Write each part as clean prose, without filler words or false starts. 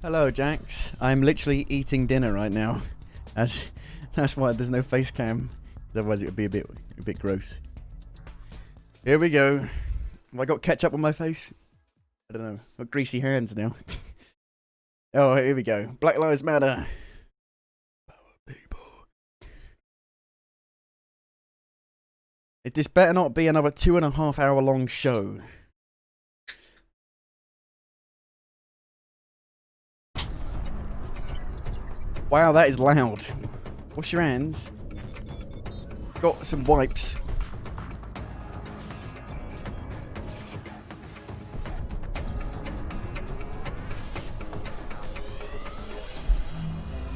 Hello, Jax. I'm literally eating dinner right now. That's why there's no face cam. Otherwise, it would be a bit gross. Here we go. Have I got ketchup on my face? I don't know. I've got greasy hands now. Oh, here we go. Black Lives Matter. Power people. This better not be another 2.5 hour long show. Wow, that is loud. Wash your hands. Got some wipes.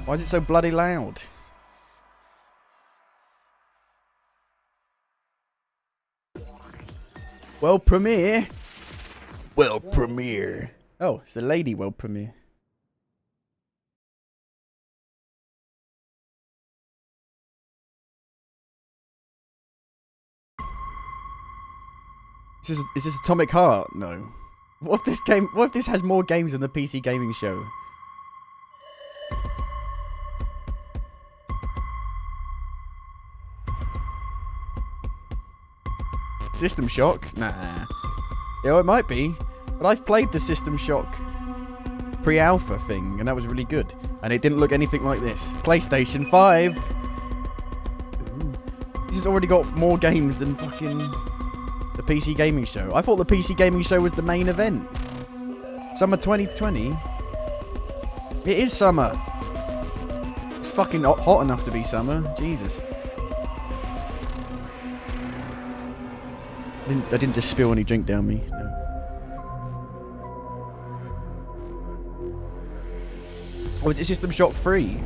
Why is it so bloody loud? World premiere? World premiere. Oh, it's the lady world premiere. Is this Atomic Heart? No. What if this has more games than the PC gaming show? System Shock? Nah. Yeah, it might be. But I've played the System Shock pre-alpha thing, and that was really good. And it didn't look anything like this. PlayStation 5! Ooh. This has already got more games than fucking the PC Gaming Show. I thought the PC Gaming Show was the main event. Summer 2020? It is summer. It's fucking hot enough to be summer. Jesus. I didn't just spill any drink down me. No. Oh, is it System Shock 3?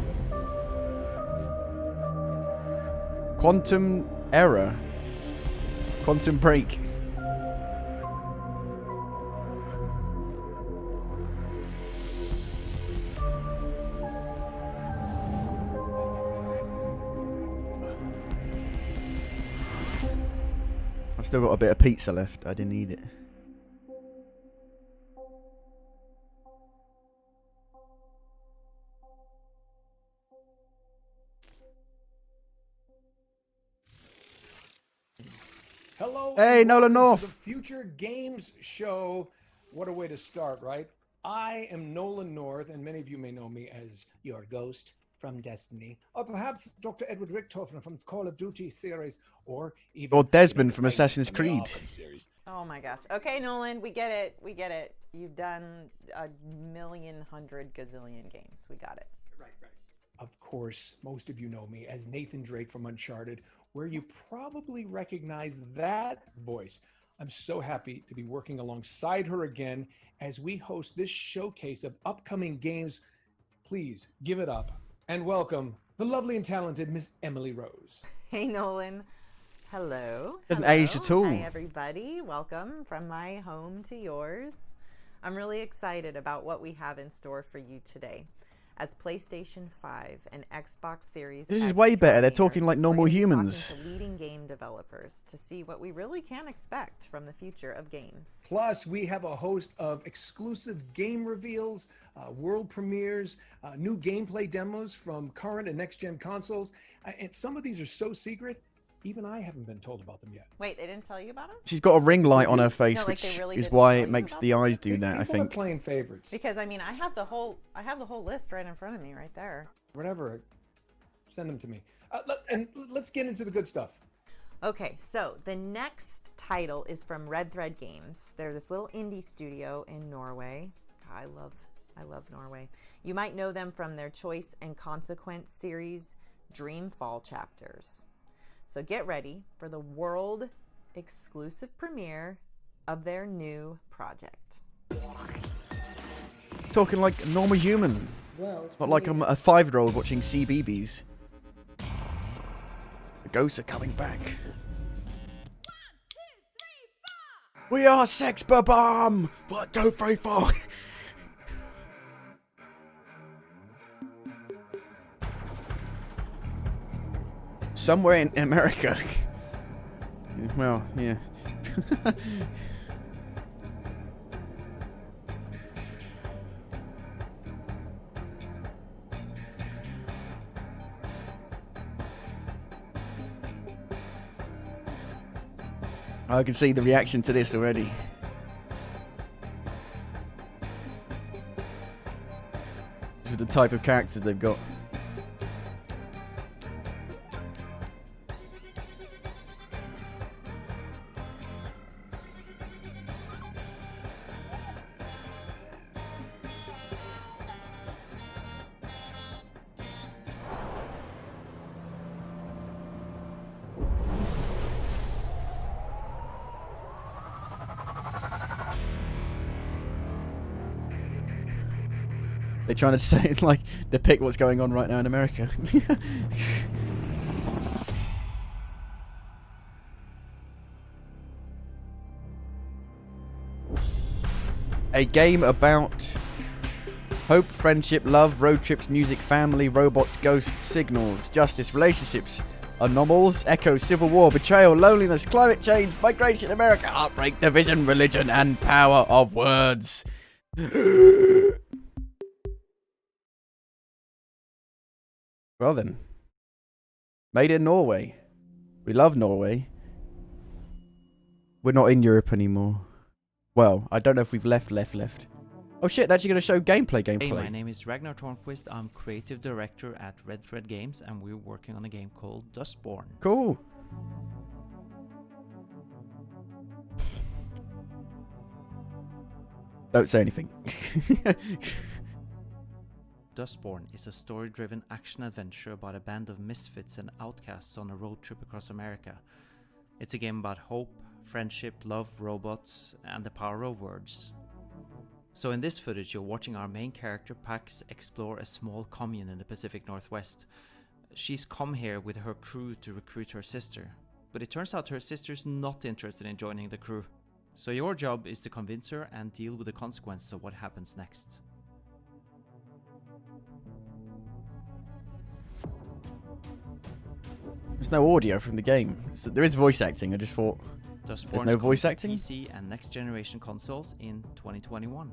Quantum Error. Quantum Break. I've still got a bit of pizza left. I didn't eat it. Hello. Hey, Nolan North. The Future Games Show. What a way to start, right? I am Nolan North, and many of you may know me as your ghost from Destiny, or perhaps Dr. Edward Richtofen from the Call of Duty series, or even Desmond from Assassin's Creed. Oh my gosh. Okay, Nolan, we get it. We get it. You've done 1,100 gazillion games. We got it. Right. Of course, most of you know me as Nathan Drake from Uncharted, where you probably recognize that voice. I'm so happy to be working alongside her again as we host this showcase of upcoming games. Please give it up and welcome the lovely and talented Miss Emily Rose. Hey, Nolan. Hello. Doesn't age at all. Hi, everybody. Welcome from my home to yours. I'm really excited about what we have in store for you today. As PlayStation 5 and Xbox Series This is X way better. They're draw talking near, like normal we're gonna be humans. talking to leading game developers to see what we really can expect from the future of games. Plus, we have a host of exclusive game reveals, world premieres, new gameplay demos from current and next-gen consoles. And some of these are so secret, even I haven't been told about them yet. Wait, they didn't tell you about them? She's got a ring light on her face, No, like which they really is didn't why tell it you makes about the them? eyes do that, I People think. are playing favorites. Because I mean, I have the whole list right in front of me, right there. Whatever, send them to me. And let's get into the good stuff. Okay, so the next title is from Red Thread Games. They're this little indie studio in Norway. I love Norway. You might know them from their Choice and Consequence series, Dreamfall chapters. So get ready for the world exclusive premiere of their new project. Talking like a normal human. Not like I'm a 5-year-old watching CBeebies. The ghosts are coming back. 1, 2, 3, 4. We are CYBERPUNK! 1, 2, 3, 4. Somewhere in America. Well, yeah. I can see the reaction to this already. With the type of characters they've got. They're trying to say, like, depict what's going on right now in America. A game about hope, friendship, love, road trips, music, family, robots, ghosts, signals, justice, relationships, anomalies, echoes, civil war, betrayal, loneliness, climate change, migration, America, heartbreak, division, religion, and power of words. Well then, made in Norway. We love Norway. We're not in Europe anymore. Well, I don't know if we've left. Oh shit, they're actually going to show gameplay. Hey, my name is Ragnar Tornquist. I'm creative director at Red Thread Games, and we're working on a game called Dustborn. Cool. Don't say anything. Dustborn is a story-driven action-adventure about a band of misfits and outcasts on a road trip across America. It's a game about hope, friendship, love, robots, and the power of words. So in this footage, you're watching our main character Pax explore a small commune in the Pacific Northwest. She's come here with her crew to recruit her sister, but it turns out her sister's not interested in joining the crew. So your job is to convince her and deal with the consequences of what happens next. There's no audio from the game. So there is voice acting. I just thought there's no voice acting. PC and next generation consoles in 2021.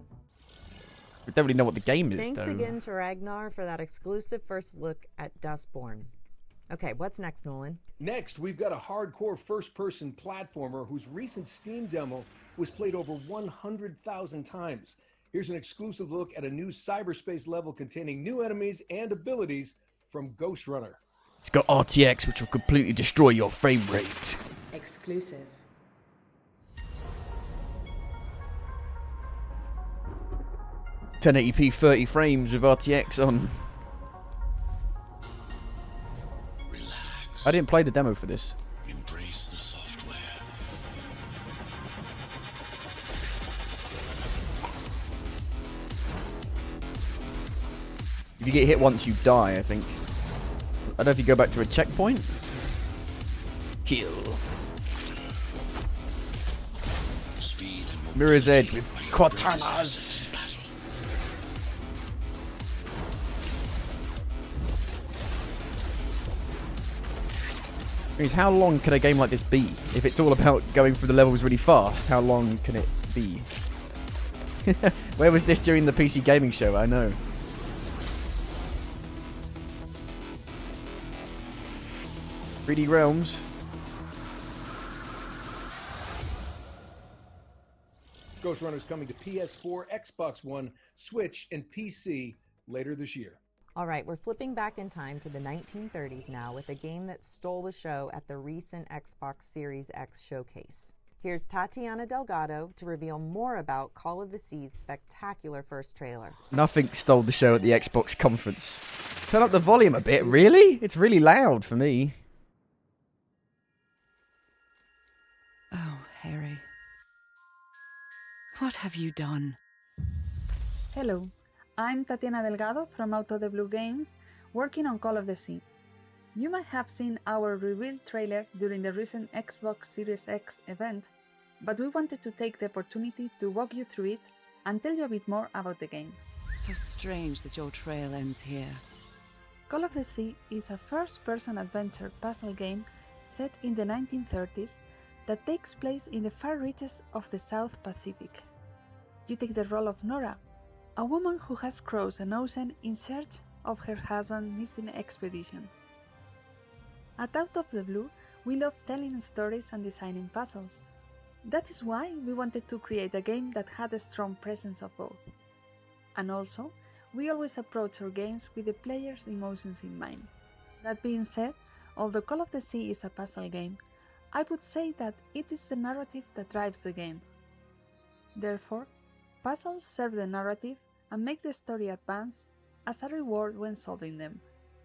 We don't really know what the game is, Thanks though. again to Ragnar for that exclusive first look at Dustborn. Okay, what's next, Nolan? Next, we've got a hardcore first-person platformer whose recent Steam demo was played over 100,000 times. Here's an exclusive look at a new cyberspace level containing new enemies and abilities from Ghost Runner. It's got RTX, which will completely destroy your frame rate. Exclusive. .1080p 30 frames with RTX on. Relax. I didn't play the demo for this. Embrace the software. If you get hit once, you die, I think. I don't know if you go back to a checkpoint. Kill. Speed and Mirror's Edge with katanas. Means how long can a game like this be? If it's all about going through the levels really fast, how long can it be? Where was this during the PC gaming show? I know. .3D Realms. Ghost Runner is coming to PS4, Xbox One, Switch, and PC later this year. All right, we're flipping back in time to the 1930s now with a game that stole the show at the recent Xbox Series X showcase. Here's Tatiana Delgado to reveal more about Call of the Sea's spectacular first trailer. Nothing stole the show at the Xbox conference. Turn up the volume a bit, really? It's really loud for me. Oh, Harry. What have you done? Hello, I'm Tatiana Delgado from Out of the Blue Games, working on Call of the Sea. You might have seen our reveal trailer during the recent Xbox Series X event, but we wanted to take the opportunity to walk you through it and tell you a bit more about the game. How strange that your trail ends here. Call of the Sea is a first-person adventure puzzle game set in the 1930s that takes place in the far reaches of the South Pacific. You take the role of Nora, a woman who has crossed an ocean in search of her husband's missing expedition. At Out of the Blue, we love telling stories and designing puzzles. That is why we wanted to create a game that had a strong presence of both. And also, we always approach our games with the player's emotions in mind. That being said, although Call of the Sea is a puzzle game, I would say that it is the narrative that drives the game. Therefore, puzzles serve the narrative and make the story advance as a reward when solving them.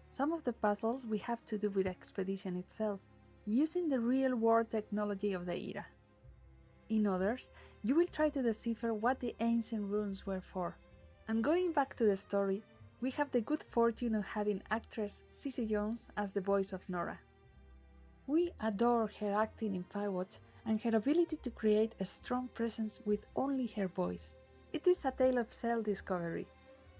Some of the puzzles we have to do with the expedition itself, using the real-world technology of the era. In others, you will try to decipher what the ancient runes were for. And going back to the story, we have the good fortune of having actress Cissy Jones as the voice of Nora. We adore her acting in Firewatch and her ability to create a strong presence with only her voice. It is a tale of self-discovery,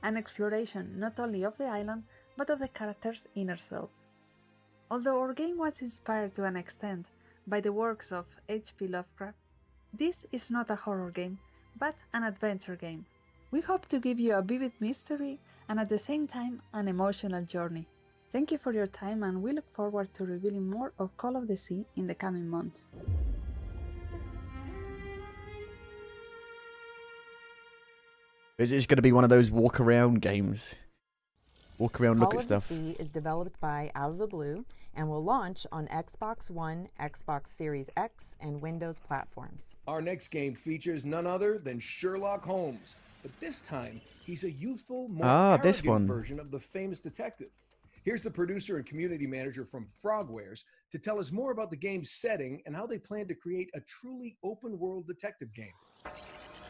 an exploration not only of the island, but of the character's inner self. Although our game was inspired to an extent by the works of H.P. Lovecraft, this is not a horror game, but an adventure game. We hope to give you a vivid mystery and at the same time an emotional journey. Thank you for your time, and we look forward to revealing more of Call of the Sea in the coming months. Is it just going to be one of those walk around games? Walk around, look Call at of the stuff. Sea is developed by Out of the Blue and will launch on Xbox One, Xbox Series X, and Windows platforms. Our next game features none other than Sherlock Holmes, but this time he's a youthful, more this arrogant one. version of the famous detective. Here's the producer and community manager from Frogwares to tell us more about the game's setting and how they plan to create a truly open-world detective game.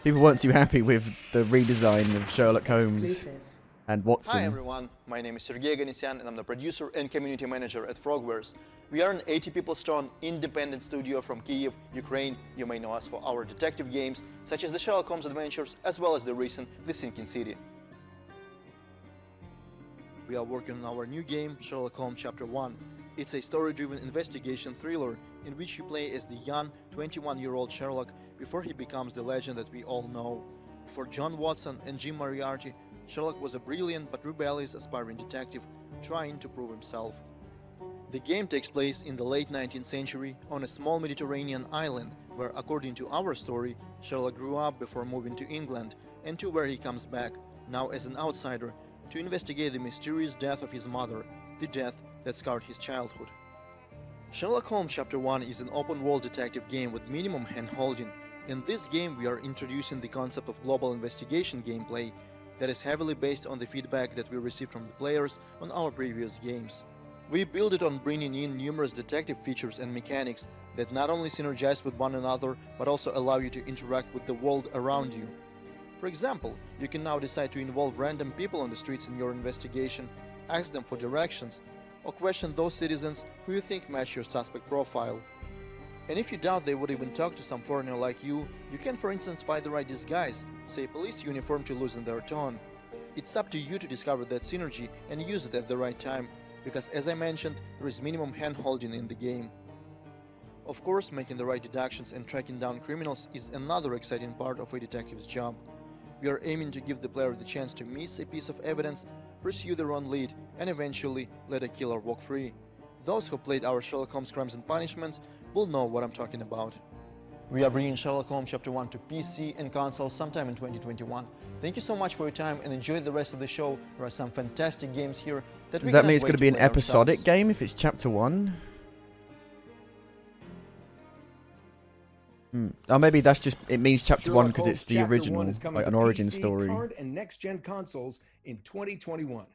People weren't too happy with the redesign of Sherlock Holmes Exclusive. and Watson. Hi everyone, my name is Sergey Ganisyan and I'm the producer and community manager at Frogwares. We are an 80-people strong independent studio from Kyiv, Ukraine. You may know us for our detective games such as the Sherlock Holmes adventures as well as the recent The Sinking City. We are working on our new game, Sherlock Holmes Chapter 1. It's a story-driven investigation thriller in which you play as the young 21-year-old Sherlock before he becomes the legend that we all know. For John Watson and Jim Moriarty, Sherlock was a brilliant but rebellious aspiring detective trying to prove himself. The game takes place in the late 19th century on a small Mediterranean island where, according to our story, Sherlock grew up before moving to England, and to where he comes back, now as an outsider, to investigate the mysterious death of his mother, the death that scarred his childhood. Sherlock Holmes Chapter 1 is an open-world detective game with minimum hand-holding. In this game we are introducing the concept of global investigation gameplay that is heavily based on the feedback that we received from the players on our previous games. We build it on bringing in numerous detective features and mechanics that not only synergize with one another but also allow you to interact with the world around you. For example, you can now decide to involve random people on the streets in your investigation, ask them for directions, or question those citizens who you think match your suspect profile. And if you doubt they would even talk to some foreigner like you can for instance find the right disguise, say police uniform, to loosen their tone. It's up to you to discover that synergy and use it at the right time, because as I mentioned, there is minimum hand-holding in the game. Of course, making the right deductions and tracking down criminals is another exciting part of a detective's job. We are aiming to give the player the chance to miss a piece of evidence, pursue their own lead, and eventually let a killer walk free. Those who played our Sherlock Holmes Crimes and Punishments will know what I'm talking about. We are bringing Sherlock Holmes Chapter 1 to PC and console sometime in 2021. Thank you so much for your time and enjoy the rest of the show. There are some fantastic games here that Does that mean it's going to be an episodic game if it's Chapter 1? Oh, maybe that's just, it means Chapter 1 because it's the original, like an origin story. Current and next-gen consoles in 2021.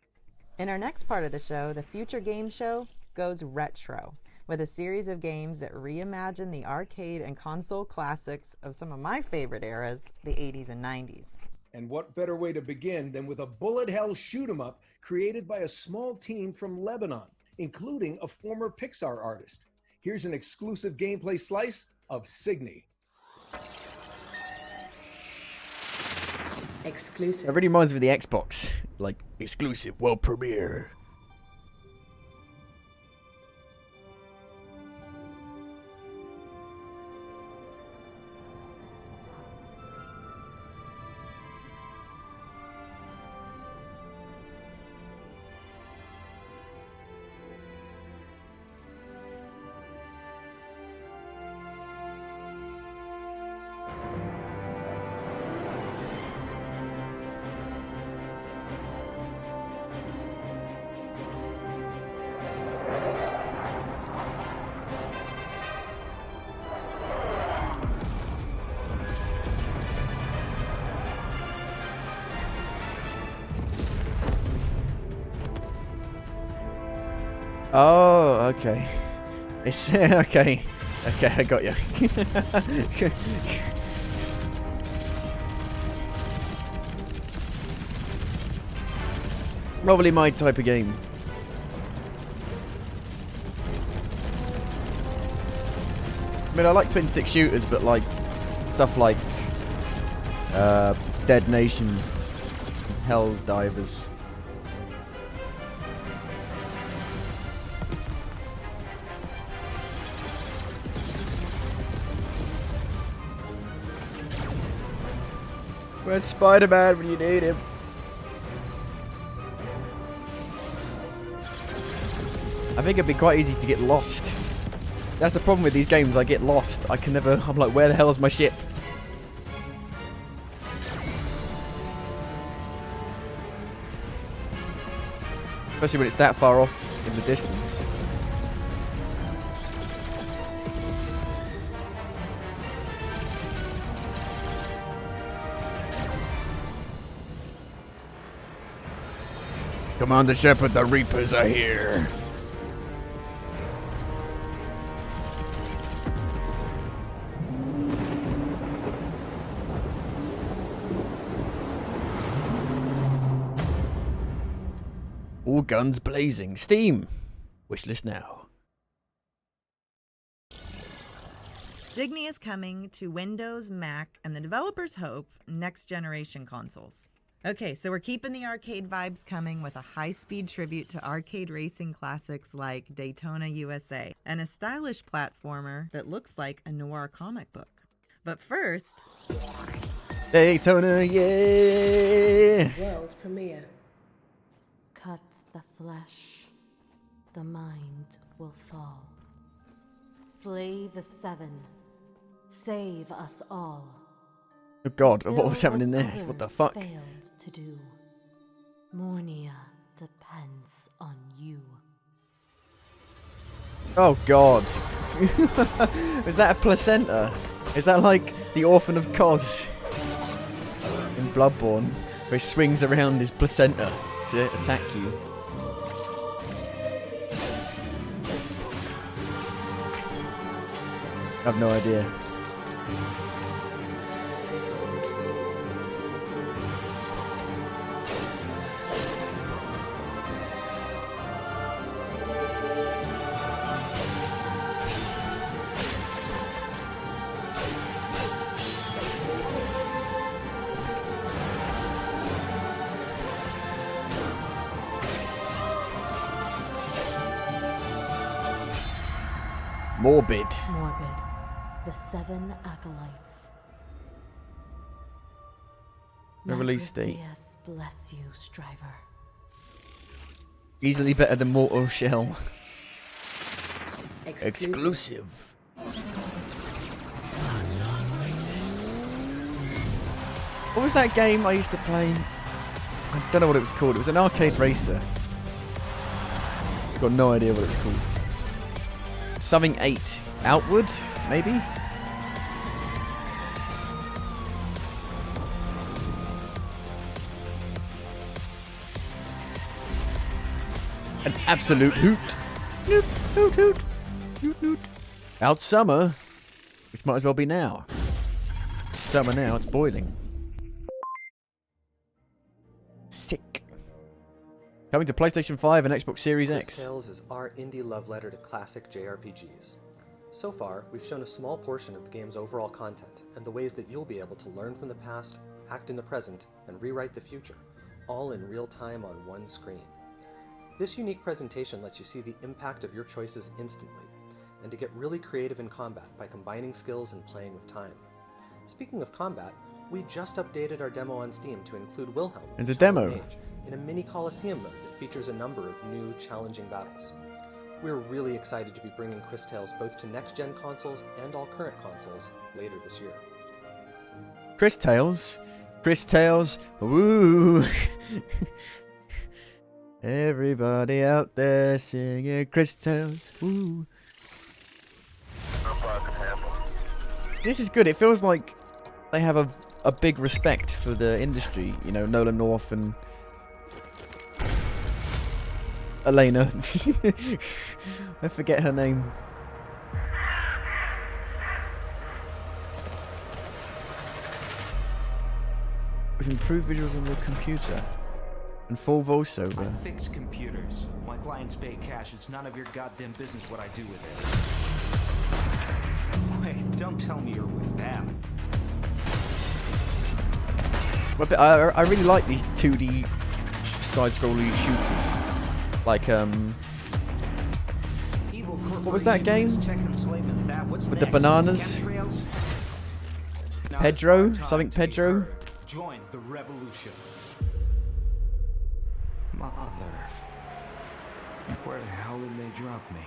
In our next part of the show, the Future Game Show goes retro, with a series of games that reimagine the arcade and console classics of some of my favorite eras, the 80s and 90s. And what better way to begin than with a bullet hell shoot 'em up created by a small team from Lebanon, including a former Pixar artist. Here's an exclusive gameplay slice of Signy. Exclusive. It really reminds me of the Xbox, like exclusive world premiere. Oh, okay. It's okay. Okay, I got you. Probably my type of game. I mean, I like twin stick shooters, but like stuff like Dead Nation, Hell Divers. Where's Spider-Man when you need him? I think it'd be quite easy to get lost. That's the problem with these games, I get lost. I can never, I'm like, where the hell is my ship? Especially when it's that far off in the distance. Commander Shepard, the Reapers are here. All guns blazing. Steam. Wishlist now. Digny is coming to Windows, Mac, and the developers hope next generation consoles. Okay, so we're keeping the arcade vibes coming with a high-speed tribute to arcade racing classics like Daytona USA, and a stylish platformer that looks like a noir comic book. But first... Daytona, yeah! World premiere. Cuts the flesh, the mind will fall. Slay the seven, save us all. Oh god, what was happening there? What the fuck? Failed to do. Mornia depends on you. Oh god. Is that a placenta? Is that like the Orphan of Kos in Bloodborne, where he swings around his placenta to attack you? I have no idea. Morbid. Morbid. The seven acolytes. No release date. Yes, bless you, Striver. Easily better than Mortal Shell. Exclusive. What was that game I used to play? I don't know what it was called. It was an arcade racer. Got no idea what it was called. Something 8. Outward, maybe? An absolute hoot. Hoot, hoot, hoot. Hoot, hoot. Out summer, which might as well be now. It's summer now, it's boiling. Sick. Coming to PlayStation 5 and Xbox Series X. Tales is our indie love letter to classic JRPGs. So far, we've shown a small portion of the game's overall content, and the ways that you'll be able to learn from the past, act in the present, and rewrite the future, all in real time on one screen. This unique presentation lets you see the impact of your choices instantly, and to get really creative in combat by combining skills and playing with time. Speaking of combat, we just updated our demo on Steam to include Wilhelm It's a demo. in a mini Coliseum mode that features a number of new, challenging battles. We're really excited to be bringing Chris Tales both to next-gen consoles and all current consoles later this year. Chris Tales. Chris Tales. Woo! Everybody out there singing Chris Tales. Woo! This is good. It feels like they have a big respect for the industry. You know, Nolan North and Elena. I forget her name. With improved visuals on the computer and full voiceover. I fix computers. My clients pay cash. It's none of your goddamn business what I do with it. Wait, don't tell me you're with them. But I really like these 2D side-scrolling shooters. Like what was that game? With the bananas? Pedro? Something Pedro? Join the revolution. Mother. Where the hell did they drop me?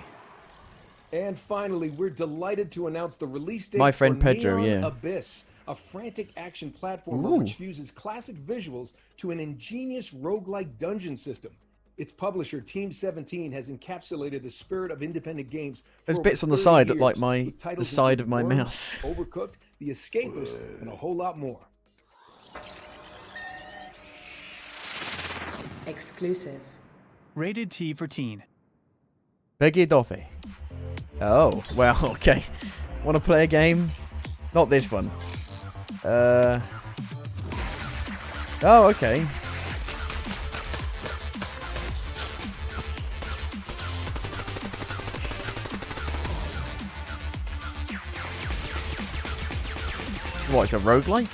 And finally, we're delighted to announce the release date My friend for Pedro, Neon yeah. Abyss, a frantic action platformer Ooh. which fuses classic visuals to an ingenious roguelike dungeon system. Its publisher, Team 17, has encapsulated the spirit of independent games. There's for bits over on the 30 side that years, like with the titles side of my including mouse. Worms, Overcooked, The Escapist, and a whole lot more. Exclusive. Rated T for teen. Peggy Doffy. Oh, well, okay. Want to play a game? Not this one. Oh, okay. What, it's a roguelike?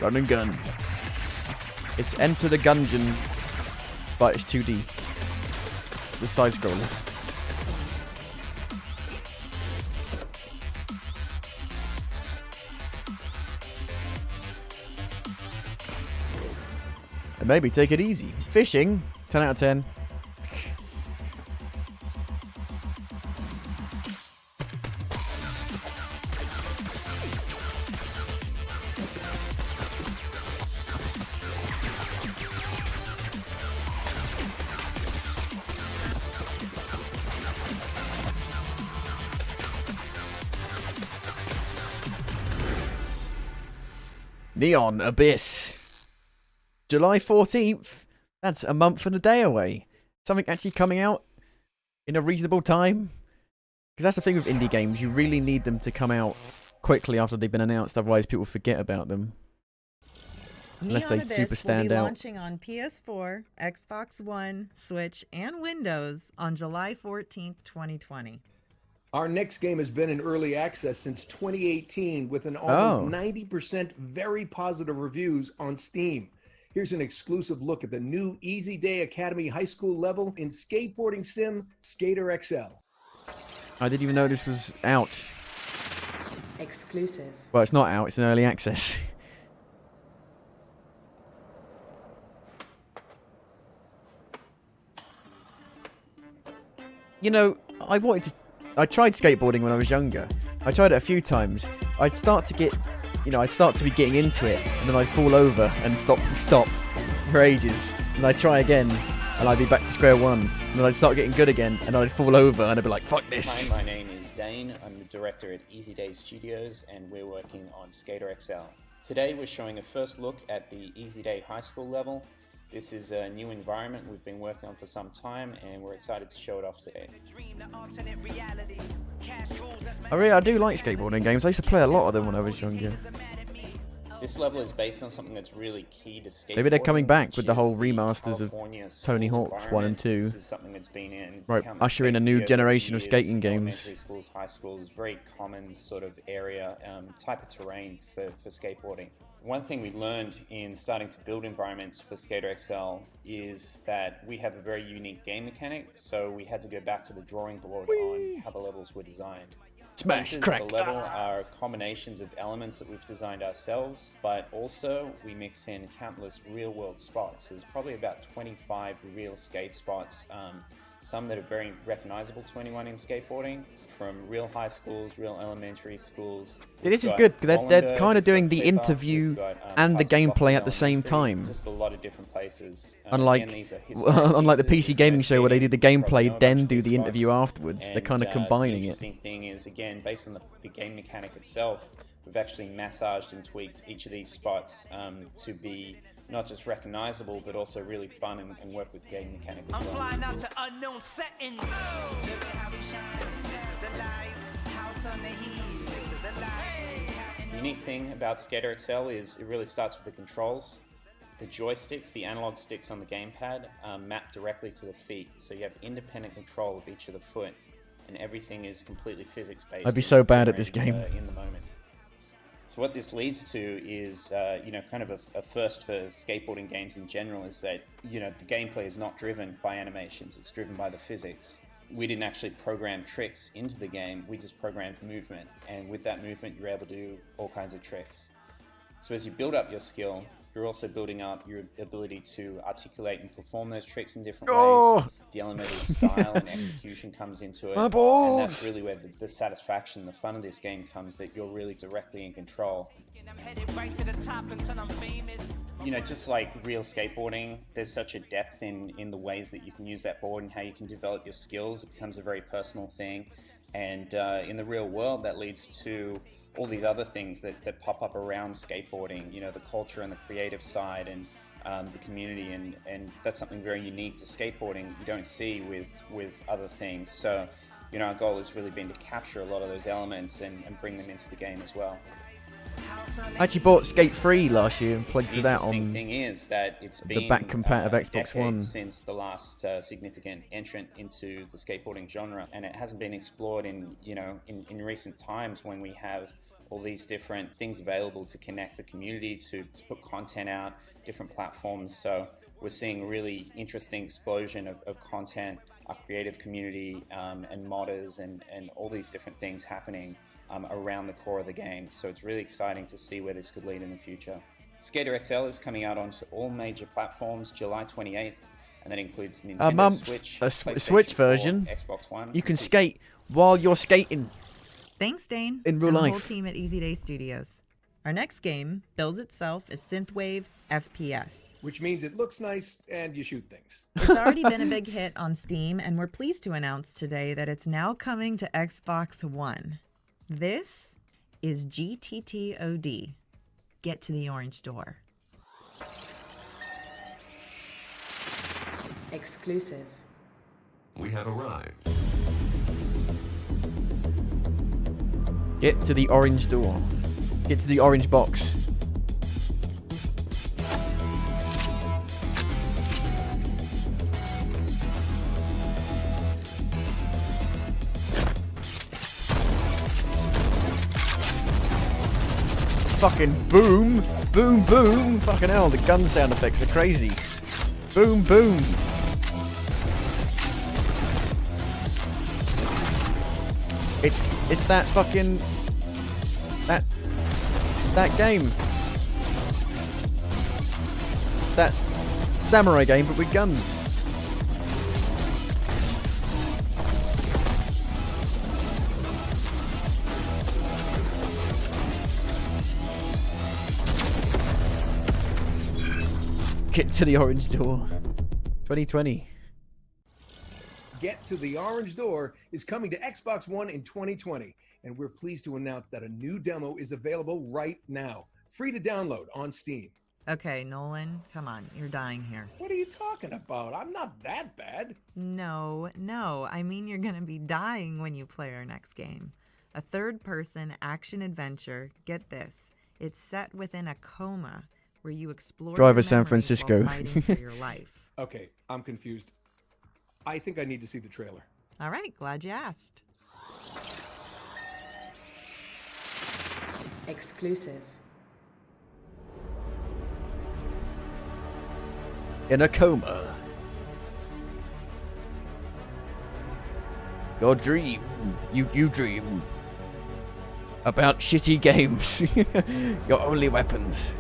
Run and gun. It's Enter the Gungeon, but it's 2D. It's a side scroller. And maybe take it easy. Fishing, 10 out of 10. Neon Abyss. July 14th. That's a month and a day away. Something actually coming out in a reasonable time. Because that's the thing with indie games. You really need them to come out quickly after they've been announced. Otherwise, people forget about them. Unless they Neon Abyss super stand will be out. launching on PS4, Xbox One, Switch, and Windows on July 14th, 2020. Our next game has been in early access since 2018 with an almost Oh. 90% very positive reviews on Steam. Here's an exclusive look at the new Easy Day Academy high school level in skateboarding sim Skater XL. I didn't even know this was out. Exclusive. Well, it's not out. It's in early access. You know, I tried skateboarding when I was younger. I tried it a few times. I'd start to be getting into it, and then I'd fall over and stop for ages. And I'd try again, and I'd be back to square one. And then I'd start getting good again, and I'd fall over, and I'd be like, fuck this. Hi, my name is Dane. I'm the director at Easy Day Studios, and we're working on Skater XL. Today we're showing a first look at the Easy Day high school level. This is a new environment we've been working on for some time, and we're excited to show it off today. I do like skateboarding games. I used to play a lot of them when I was younger. This level is based on something that's really key to skateboarding. Maybe they're coming back which with the whole is remasters of California Tony school Hawk 1 and 2. This is something that's been in Right, countless usher in a skate new videos generation over of the years. skating games. Elementary schools, high schools, very common sort of area, type of terrain for skateboarding. One thing we learned in starting to build environments for Skater XL is that we have a very unique game mechanic, so we had to go back to the drawing board on how the levels were designed. Smash, Pieces crack. of the level are combinations of elements that we've designed ourselves, but also we mix in countless real-world spots. There's probably about 25 real skate spots, some that are very recognizable to anyone in skateboarding, from real high schools, real elementary schools. Yeah, this is We've good. got They're Bollinger, kind of we've doing got the Clipper, interview we've got, and the parts of gameplay Buckley at the same Elementary, time. Just a lot of different places. Unlike, Again, these are historic unlike the pieces PC of gaming show where they did the skating. You probably know gameplay, a then bunch of do these the interview spots. afterwards. They're And, kind of the combining it. interesting thing is, again, based on the game mechanic itself, we've actually massaged and tweaked each of these spots to be not just recognizable, but also really fun and work with game mechanics. I'm flying out to unknown settings. Look at how we shine. This is the life. House on the heat. This is the life. The unique thing about Skater XL is it really starts with the controls. The joysticks, the analog sticks on the gamepad, map directly to the feet, so you have independent control of each of the foot, and everything is completely physics-based. I'd be so bad at this game. In the moment. So what this leads to is, kind of a first for skateboarding games in general, is that, the gameplay is not driven by animations, it's driven by the physics. We didn't actually program tricks into the game, we just programmed movement, and with that movement you're able to do all kinds of tricks. So as you build up your skill, you're also building up your ability to articulate and perform those tricks in different ways. The element of style and execution comes into it. My balls! And that's really where the satisfaction, the fun of this game comes, that you're really directly in control. Just like real skateboarding, there's such a depth in the ways that you can use that board and how you can develop your skills. It becomes a very personal thing. And in the real world, that leads to all these other things that pop up around skateboarding, the culture and the creative side and the community, and that's something very unique to skateboarding you don't see with other things. So, our goal has really been to capture a lot of those elements and bring them into the game as well. I actually bought Skate 3 last year and played through that on The interesting thing is that it's been the back compat of Xbox One since the last significant entrant into the skateboarding genre, and it hasn't been explored in recent times when we have all these different things available to connect the community, to put content out, different platforms. So we're seeing a really interesting explosion of content, our creative community, and modders and all these different things happening around the core of the game. So it's really exciting to see where this could lead in the future. Skater XL is coming out onto all major platforms July 28th, and that includes Nintendo Switch, a PlayStation Switch 4, version. Xbox One. You can skate while you're skating. Thanks, Dane. In real and life. The whole team at Easy Day Studios. Our next game bills itself as Synthwave FPS. Which means it looks nice and you shoot things. It's already been a big hit on Steam, and we're pleased to announce today that it's now coming to Xbox One. This is GTTOD. Get to the orange door. Exclusive. We have arrived. Get to the orange door. Get to the orange box. Fucking boom, boom, boom. Fucking hell, the gun sound effects are crazy. Boom, boom. It's that fucking that game. It's that samurai game but with guns. Get to the orange door. 2020. Get to the Orange Door is coming to Xbox One in 2020, and we're pleased to announce that a new demo is available right now, free to download on Steam. Okay, Nolan, come on. You're dying here. What are you talking about? I'm not that bad. No. I mean, you're going to be dying when you play our next game. A third-person action-adventure. Get this. It's set within a coma where you explore Driver your San memories Francisco. while fighting for your life. Okay, I'm confused. I think I need to see the trailer. All right, glad you asked. Exclusive. In a coma. Your dream. You dream. About shitty games. Your only weapons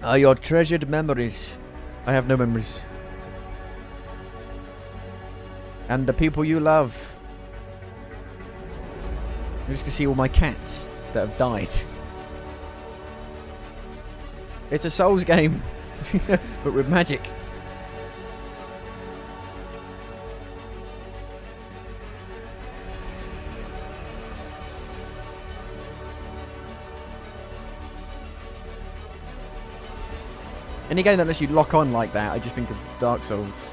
are your treasured memories. I have no memories. And the people you love. I'm just gonna see all my cats that have died. It's a Souls game, but with magic. Any game that lets you lock on like that, I just think of Dark Souls.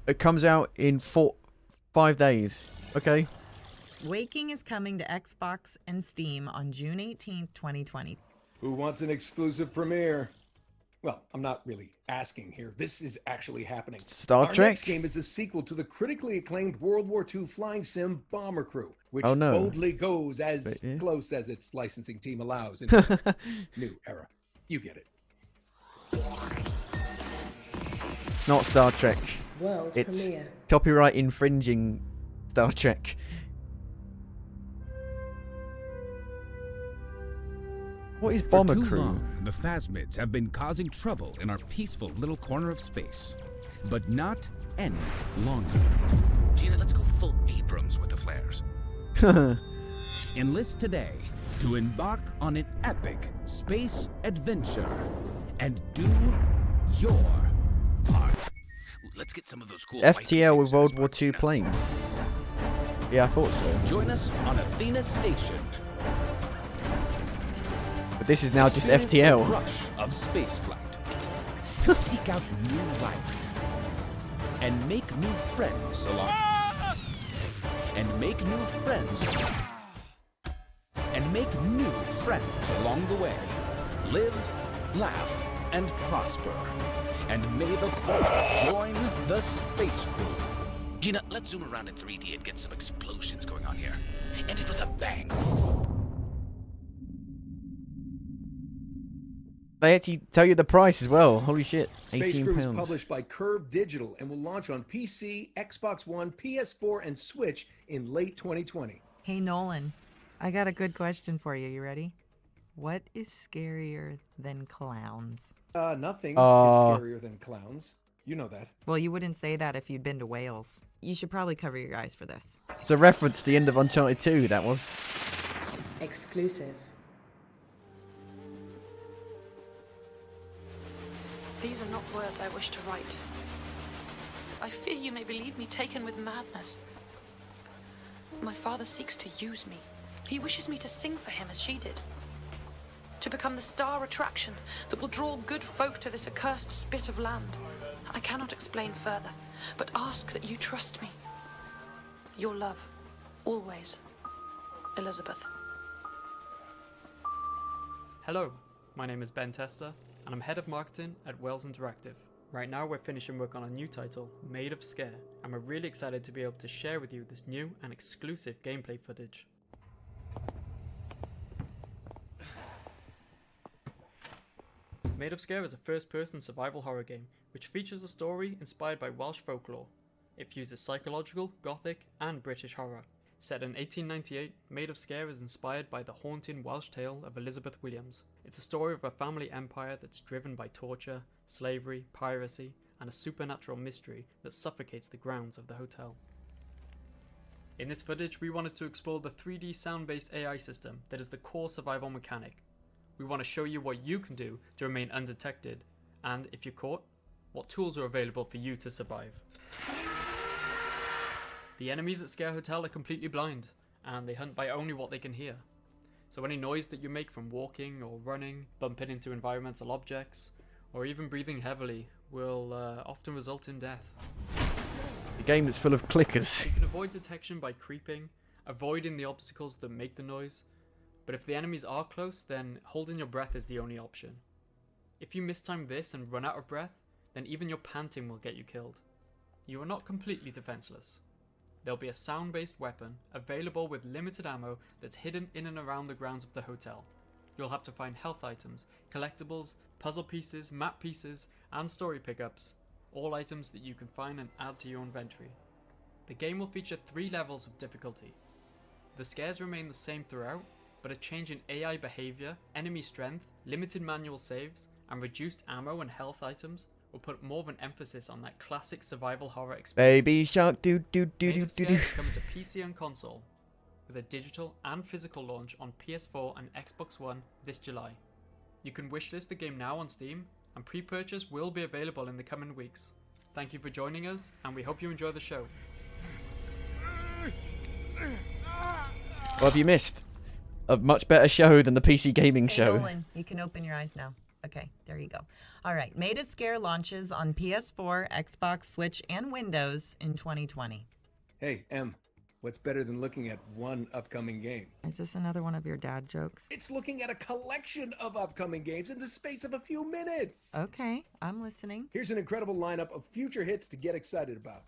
It comes out in 5 days. Okay. Waking is coming to Xbox and Steam on June 18th, 2020. Who wants an exclusive premiere? Well, I'm not really asking here. This is actually happening. Star Our Trek? next game is a sequel to the critically acclaimed World War II flying sim Bomber Crew, which Oh, no. boldly goes as But, yeah. close as its licensing team allows into the new era. You get it. It's not Star Trek. World It's premiere. copyright infringing Star Trek. What is Bomber For too Crew? long, the Phasmids have been causing trouble in our peaceful little corner of space. But not any longer. Gina, let's go full Abrams with the flares. Enlist today to embark on an epic space adventure and do your part. Let's get some of those cool It's FTL with World War II planes. Yeah, I thought so. Join us on Athena Station. But this is now just Experience the FTL. rush of spaceflight. Seek out new life and make new friends along. And make new friends. And make new friends along the way. Live, laugh, and prosper. And may the Force join the space crew. Gina, let's zoom around in 3D and get some explosions going on here. End it with a bang. They actually tell you the price as well. Holy shit. Space £18. Crew is published by Curve Digital and will launch on PC, Xbox One, PS4, and Switch in late 2020. Hey, Nolan, I got a good question for you. You ready? What is scarier than clowns? Nothing is scarier than clowns. You know that. Well, you wouldn't say that if you'd been to Wales. You should probably cover your eyes for this. It's a reference to the end of Uncharted 2, that was. Exclusive. These are not words I wish to write. I fear you may believe me taken with madness. My father seeks to use me. He wishes me to sing for him as she did. To become the star attraction that will draw good folk to this accursed spit of land. I cannot explain further, but ask that you trust me. Your love, always, Elizabeth. Hello, my name is Ben Tester, and I'm head of marketing at Wells Interactive. Right now we're finishing work on a new title, Made of Scare, and we're really excited to be able to share with you this new and exclusive gameplay footage. Made of Scare is a first-person survival horror game, which features a story inspired by Welsh folklore. It fuses psychological, gothic, and British horror. Set in 1898, Made of Scare is inspired by the haunting Welsh tale of Elizabeth Williams. It's a story of a family empire that's driven by torture, slavery, piracy, and a supernatural mystery that suffocates the grounds of the hotel. In this footage, we wanted to explore the 3D sound-based AI system that is the core survival mechanic. We want to show you what you can do to remain undetected, and if you're caught, what tools are available for you to survive. The enemies at Scare Hotel are completely blind, and they hunt by only what they can hear. So any noise that you make from walking or running, bumping into environmental objects, or even breathing heavily will often result in death. A game that's full of clickers. You can avoid detection by creeping, avoiding the obstacles that make the noise, but if the enemies are close, then holding your breath is the only option. If you mistime this and run out of breath, then even your panting will get you killed. You are not completely defenseless. There'll be a sound-based weapon available with limited ammo that's hidden in and around the grounds of the hotel. You'll have to find health items, collectibles, puzzle pieces, map pieces, and story pickups, all items that you can find and add to your inventory. The game will feature 3 levels of difficulty. The scares remain the same throughout, but a change in AI behavior, enemy strength, limited manual saves, and reduced ammo and health items will put more of an emphasis on that classic survival horror experience. Baby shark doo doo doo doo doo doo. Is coming to PC and console, with a digital and physical launch on PS4 and Xbox One this July. You can wishlist the game now on Steam, and pre-purchase will be available in the coming weeks. Thank you for joining us, and we hope you enjoy the show. What have you missed? a much better show than the PC gaming Hey, show. Nolan, you can open your eyes now. Okay, there you go. All right, Made of Scare launches on PS4, Xbox, Switch, and Windows in 2020. Hey, Em, what's better than looking at one upcoming game? Is this another one of your dad jokes? It's looking at a collection of upcoming games in the space of a few minutes. Okay, I'm listening. Here's an incredible lineup of future hits to get excited about.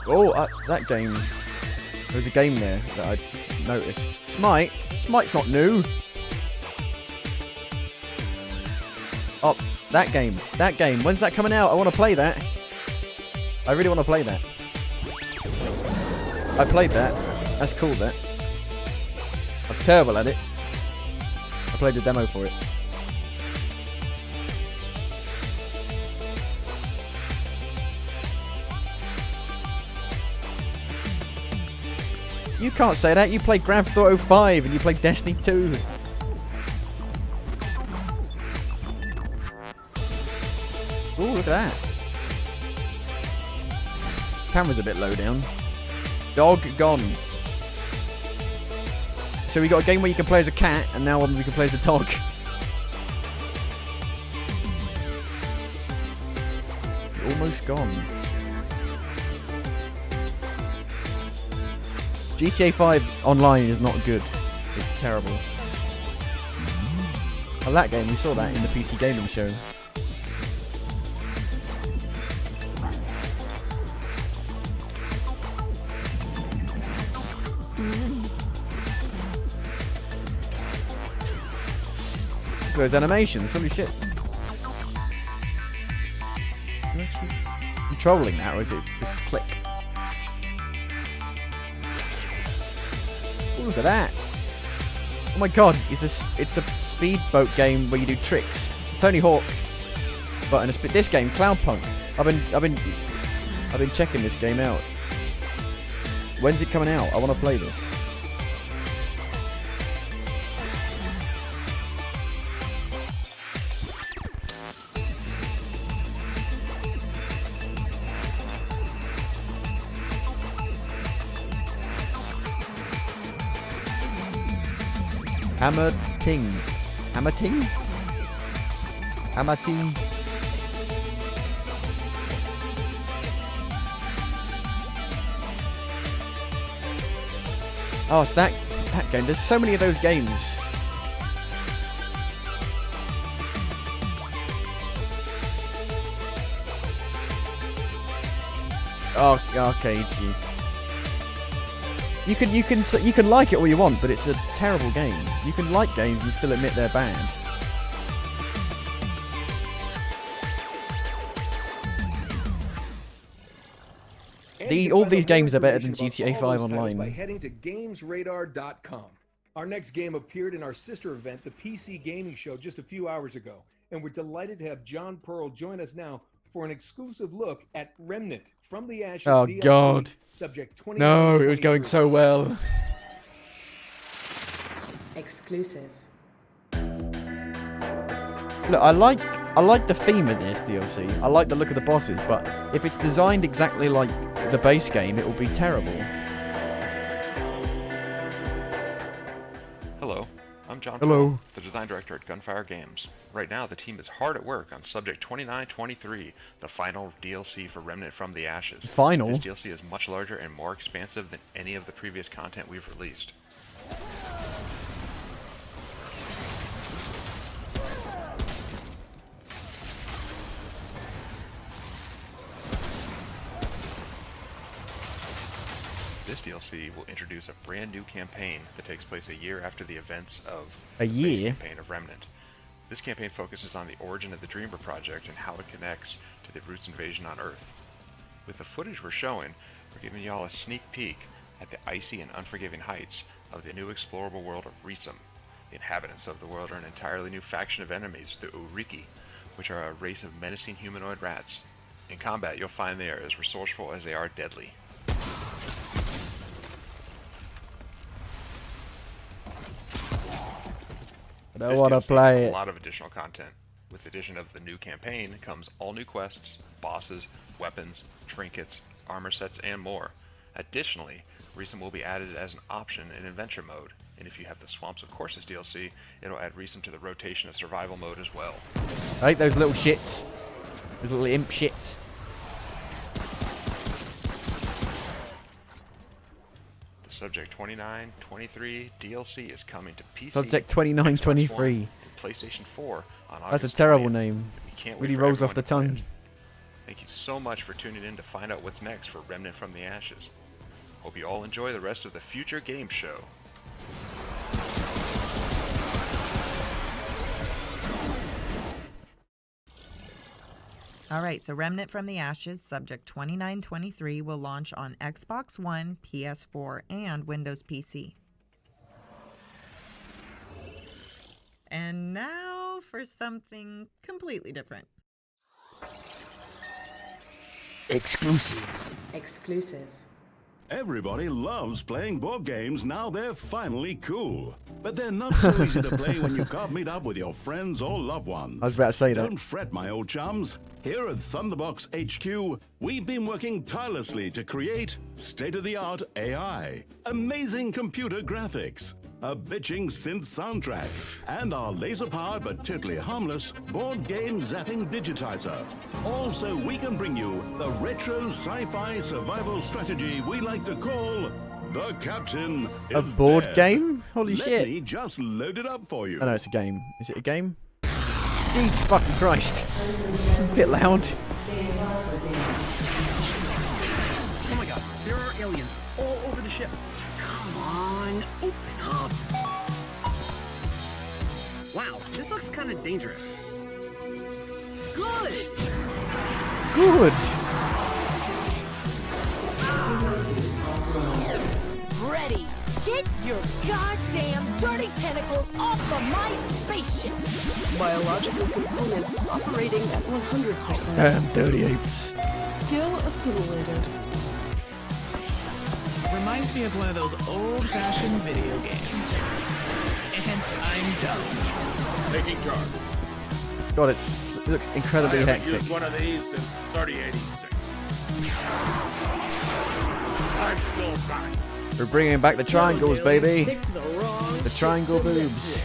Oh, that game. There was a game there that I noticed. Smite? Smite's not new. Oh, that game. That game. When's that coming out? I want to play that. I really want to play that. I played that. That's cool, that. I'm terrible at it. I played the demo for it. You can't say that. You played Grand Theft Auto 5 and you played Destiny 2. Oh, look at that. Camera's a bit low down. Dog gone. So we got a game where you can play as a cat, and now one we can play as a dog. Almost gone. GTA 5 online is not good. It's terrible. Oh, that game, we saw that in the PC gaming show. Look at those animations, holy shit. Are you controlling that, or is it just click? Ooh, look at that! Oh my god, it's a speedboat game where you do tricks. Tony Hawk button a this game, CloudPunk. I've been checking this game out. When's it coming out? I want to play this. Hammer Ting. Hammer Ting? Hammer Ting. Oh, it's that game. There's so many of those games. Oh, okay. You can like it all you want, but it's a terrible game. You can like games and still admit they're bad. All these games are better than GTA 5 online. By heading to GamesRadar.com. Our next game appeared in our sister event, the PC Gaming Show, just a few hours ago, and we're delighted to have John Pearl join us now for an exclusive look at Remnant from the Ashes DLC, God. subject 20. No, it was going so well. Exclusive. Look, I like the theme of this DLC. I like the look of the bosses, but if it's designed exactly like the base game, it will be terrible. Hello, I'm John Hello. Pearl, the design director at Gunfire Games. Right now, the team is hard at work on Subject 2923, the final DLC for Remnant from the Ashes. Final? This DLC is much larger and more expansive than any of the previous content we've released. This DLC will introduce a brand new campaign that takes place a year after the events of A year? the campaign of Remnant. This campaign focuses on the origin of the Dreamer Project and how it connects to the Roots invasion on Earth. With the footage we're showing, we're giving y'all a sneak peek at the icy and unforgiving heights of the new explorable world of Risum. The inhabitants of the world are an entirely new faction of enemies, the Uriki, which are a race of menacing humanoid rats. In combat, you'll find they are as resourceful as they are deadly. I don't want to play A it. lot of additional content. With the addition of the new campaign comes all new quests, bosses, weapons, trinkets, armor sets, and more. Additionally, Recent will be added as an option in Adventure mode, and if you have the Swamps of Courses DLC, it'll add Recent to the rotation of Survival mode as well. I like those little shits. Those little imp shits. The Subject 2923 DLC is coming to PC, Subject 2923. and PlayStation 4 on August That's a terrible 20th. name. We can't wait Really for rolls off everyone the to play tongue. it. Thank you so much for tuning in to find out what's next for Remnant from the Ashes. Hope you all enjoy the rest of the future game show. All right, so Remnant from the Ashes, Subject 2923, will launch on Xbox One, PS4, and Windows PC. And now for something completely different. Exclusive. Exclusive. Everybody loves playing board games now they're finally cool. But they're not so easy to play when you can't meet up with your friends or loved ones. I was about to say that. Don't fret, my old chums. Here at Thunderbox HQ, we've been working tirelessly to create state-of-the-art AI, amazing computer graphics, a bitching synth soundtrack, and our laser-powered but totally harmless board game zapping digitizer. Also, we can bring you the retro sci-fi survival strategy we like to call The Captain is A board Dead. game? Holy Let shit. me just load it up for you. Oh no, it's a game. Is it a game? Jesus fucking Christ. A bit loud. Oh my god, there are aliens all over the ship. Come on, open up. Wow, this looks kind of dangerous. Good. Good. Ready. Get your goddamn dirty tentacles off of my spaceship! Biological components operating at 100%. Damn dirty apes. Skill assimilated. Reminds me of one of those old-fashioned video games. And I'm done. Taking charge. God, it looks incredibly I haven't hectic. used one of these since 3086. I'm still fine. We're bringing back the triangles, baby. The triangle boobs.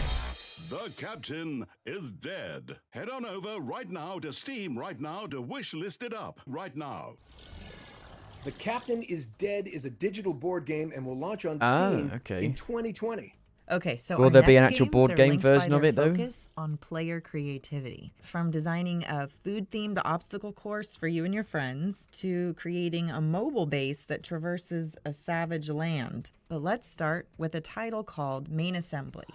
The Captain is dead. Head on over right now to Steam right now to wish list it up right now. The Captain is Dead is a digital board game and will launch on Ah, Steam okay. in 2020. Okay, so Will our there be an next actual games, board they're game linked by version of their it, though? Focus on player creativity, from designing a food-themed obstacle course for you and your friends to creating a mobile base that traverses a savage land. But let's start with a title called Main Assembly.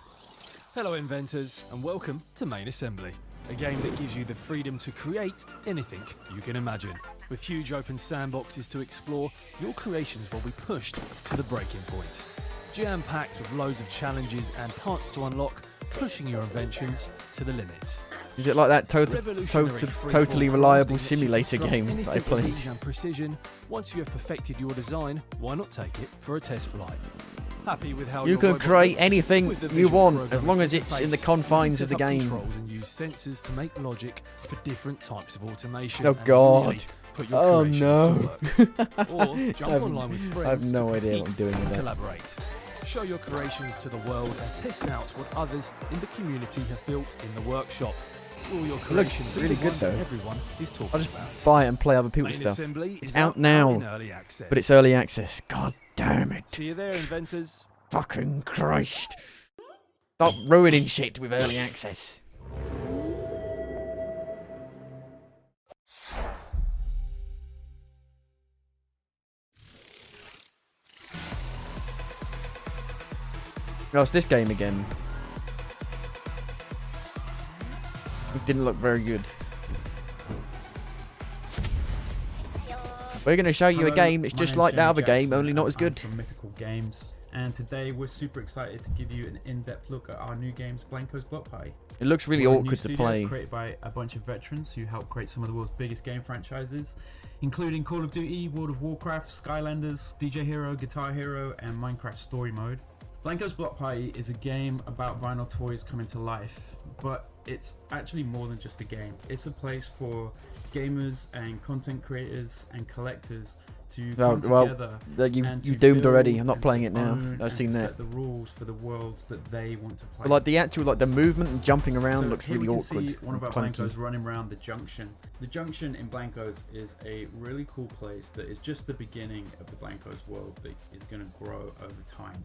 Hello inventors, and welcome to Main Assembly, a game that gives you the freedom to create anything you can imagine. With huge open sandboxes to explore, your creations will be pushed to the breaking point. Jam-packed with loads of challenges and parts to unlock, pushing your inventions to the limit. Is it like that totally reliable simulator game that I played? And precision. Once you have perfected your design, why not take it for a test flight? Happy with how You your can robot create looks? anything With the you visual want, program as long as in it's in interface, the confines you of the can set up game. controls and use sensors to make logic for different types of automation. Oh and God. really put your Oh creations no. to work. Or jump online with friends I have no to idea what I'm compete doing and with that. collaborate. Show your creations to the world and test out what others in the community have built in the workshop. Will your It looks creation be really the good one though. that everyone is talking I'll just about? buy it and play other people's Main stuff. Assembly It's is out in now, early access. but it's early access. God damn it. See you there, inventors. Fucking Christ. Stop ruining shit with early access. Oh, it's this game again. It didn't look very good. We're going to show you a Hello, game. It's my just name's like that Jamie other game, Jackson, only not and as good. I'm from Mythical Games, and today we're super excited to give you an in-depth look at our new games, Blanco's Block Party. It looks really We're a new awkward to studio play. created by a bunch of veterans who helped create some of the world's biggest game franchises, including Call of Duty, World of Warcraft, Skylanders, DJ Hero, Guitar Hero, and Minecraft Story Mode. Blanco's Block Party is a game about vinyl toys coming to life, but it's actually more than just a game. It's a place for gamers and content creators and collectors to come together. You doomed already. I'm not playing it now. I've seen that. Set the rules for the worlds that they want to play. But like the actual the movement and jumping around looks really awkward. See one of our clunky. Blancos running around the junction. The junction in Blancos is a really cool place that is just the beginning of the Blancos world that is going to grow over time.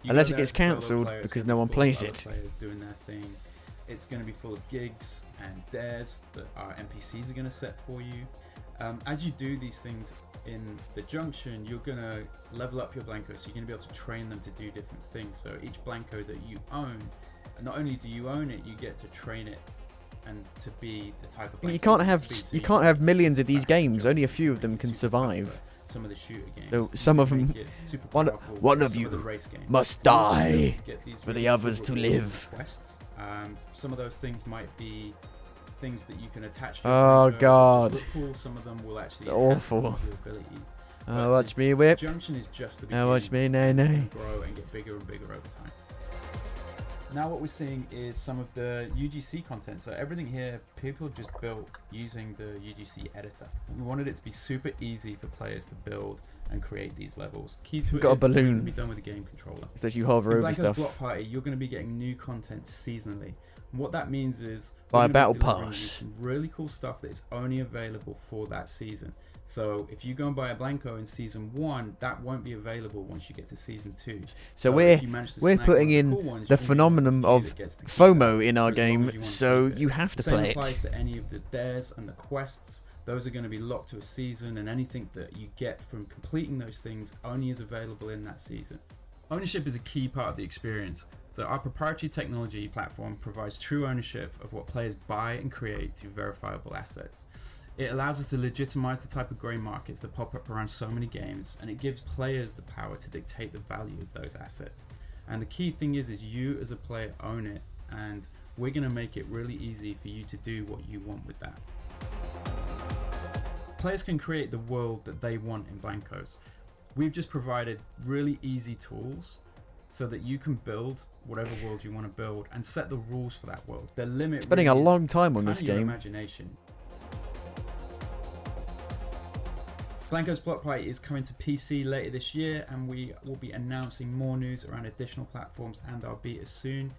Unless it gets cancelled because no one plays it. Players doing their thing. It's going to be full of gigs and dares that our NPCs are going to set for you. As you do these things in the junction, you're going to level up your Blancos. So you're going to be able to train them to do different things. So each Blanco that you own, not only do you own it, you get to train it and to be the type of Blanco you can't have millions of these games. Only a few of them can survive. Some of the shooter games. So some of them, one of you must die for the others to live. Quests. Some of those things might be things that you can attach to your God. Cool. Some of them will actually awful. Your abilities. Watch me whip. Junction is just the beginning. Watch me nay nay. Grow and get bigger and bigger over time. Now what we're seeing is some of the UGC content. So everything here, people just built using the UGC editor. We wanted it to be super easy for players to build and create these levels. Key to it got a is balloon. To be done with a game controller. It's that you hover over Blancos stuff. Block Party, you're going to be getting new content seasonally. And what that means is buy a battle pass. pass. Really cool stuff that is only available for that season. So if you go and buy a Blanco in season 1, that won't be available once you get to season 2. So we're putting in the phenomenon of FOMO in our game, so you have to play it. Same applies to any of the dares and the quests. Those are going to be locked to a season, and anything that you get from completing those things only is available in that season. Ownership is a key part of the experience. So our proprietary technology platform provides true ownership of what players buy and create through verifiable assets. It allows us to legitimize the type of grey markets that pop up around so many games, and it gives players the power to dictate the value of those assets. And the key thing is you as a player own it, and we're going to make it really easy for you to do what you want with that. Players can create the world that they want in Blancos. We've just provided really easy tools so that you can build whatever world you want to build and set the rules for that world. The limit spending really a long time on this your game. Imagination. Blancos Block Party is coming to PC later this year, and we will be announcing more news around additional platforms and our betas soon.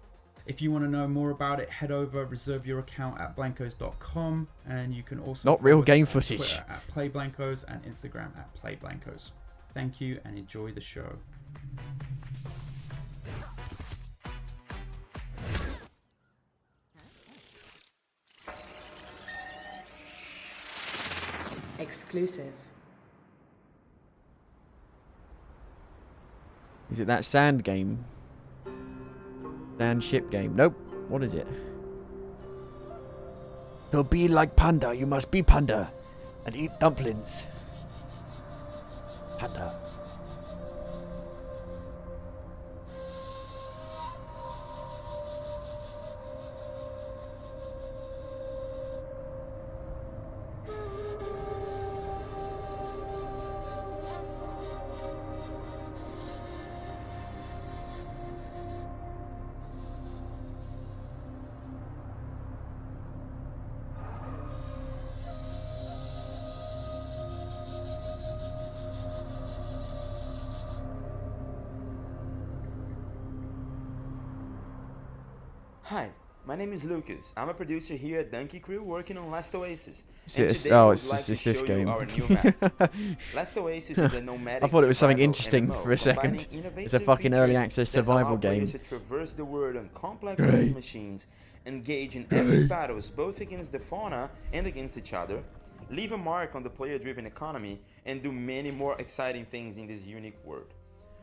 If you want to know more about it, head over, reserve your account at blancos.com, and you can also not real game Twitter footage at playblancos and Instagram at playblancos. Thank you and enjoy the show. Exclusive. Is it that sand game? Sand ship game? Nope. What is it? To be like Panda, you must be Panda and eat dumplings. Panda. Hi, my name is Lucas. I'm a producer here at Donkey Crew working on Last Oasis. It's this game. Our new map. Last Oasis is a nomadic I thought it was something survival interesting MMO, for a second. combining It's a innovative fucking early features access that survival allow game. players to traverse the world on complex moving machines, engage in epic battles both against the fauna and against each other, leave a mark on the player-driven economy, and do many more exciting things in this unique world.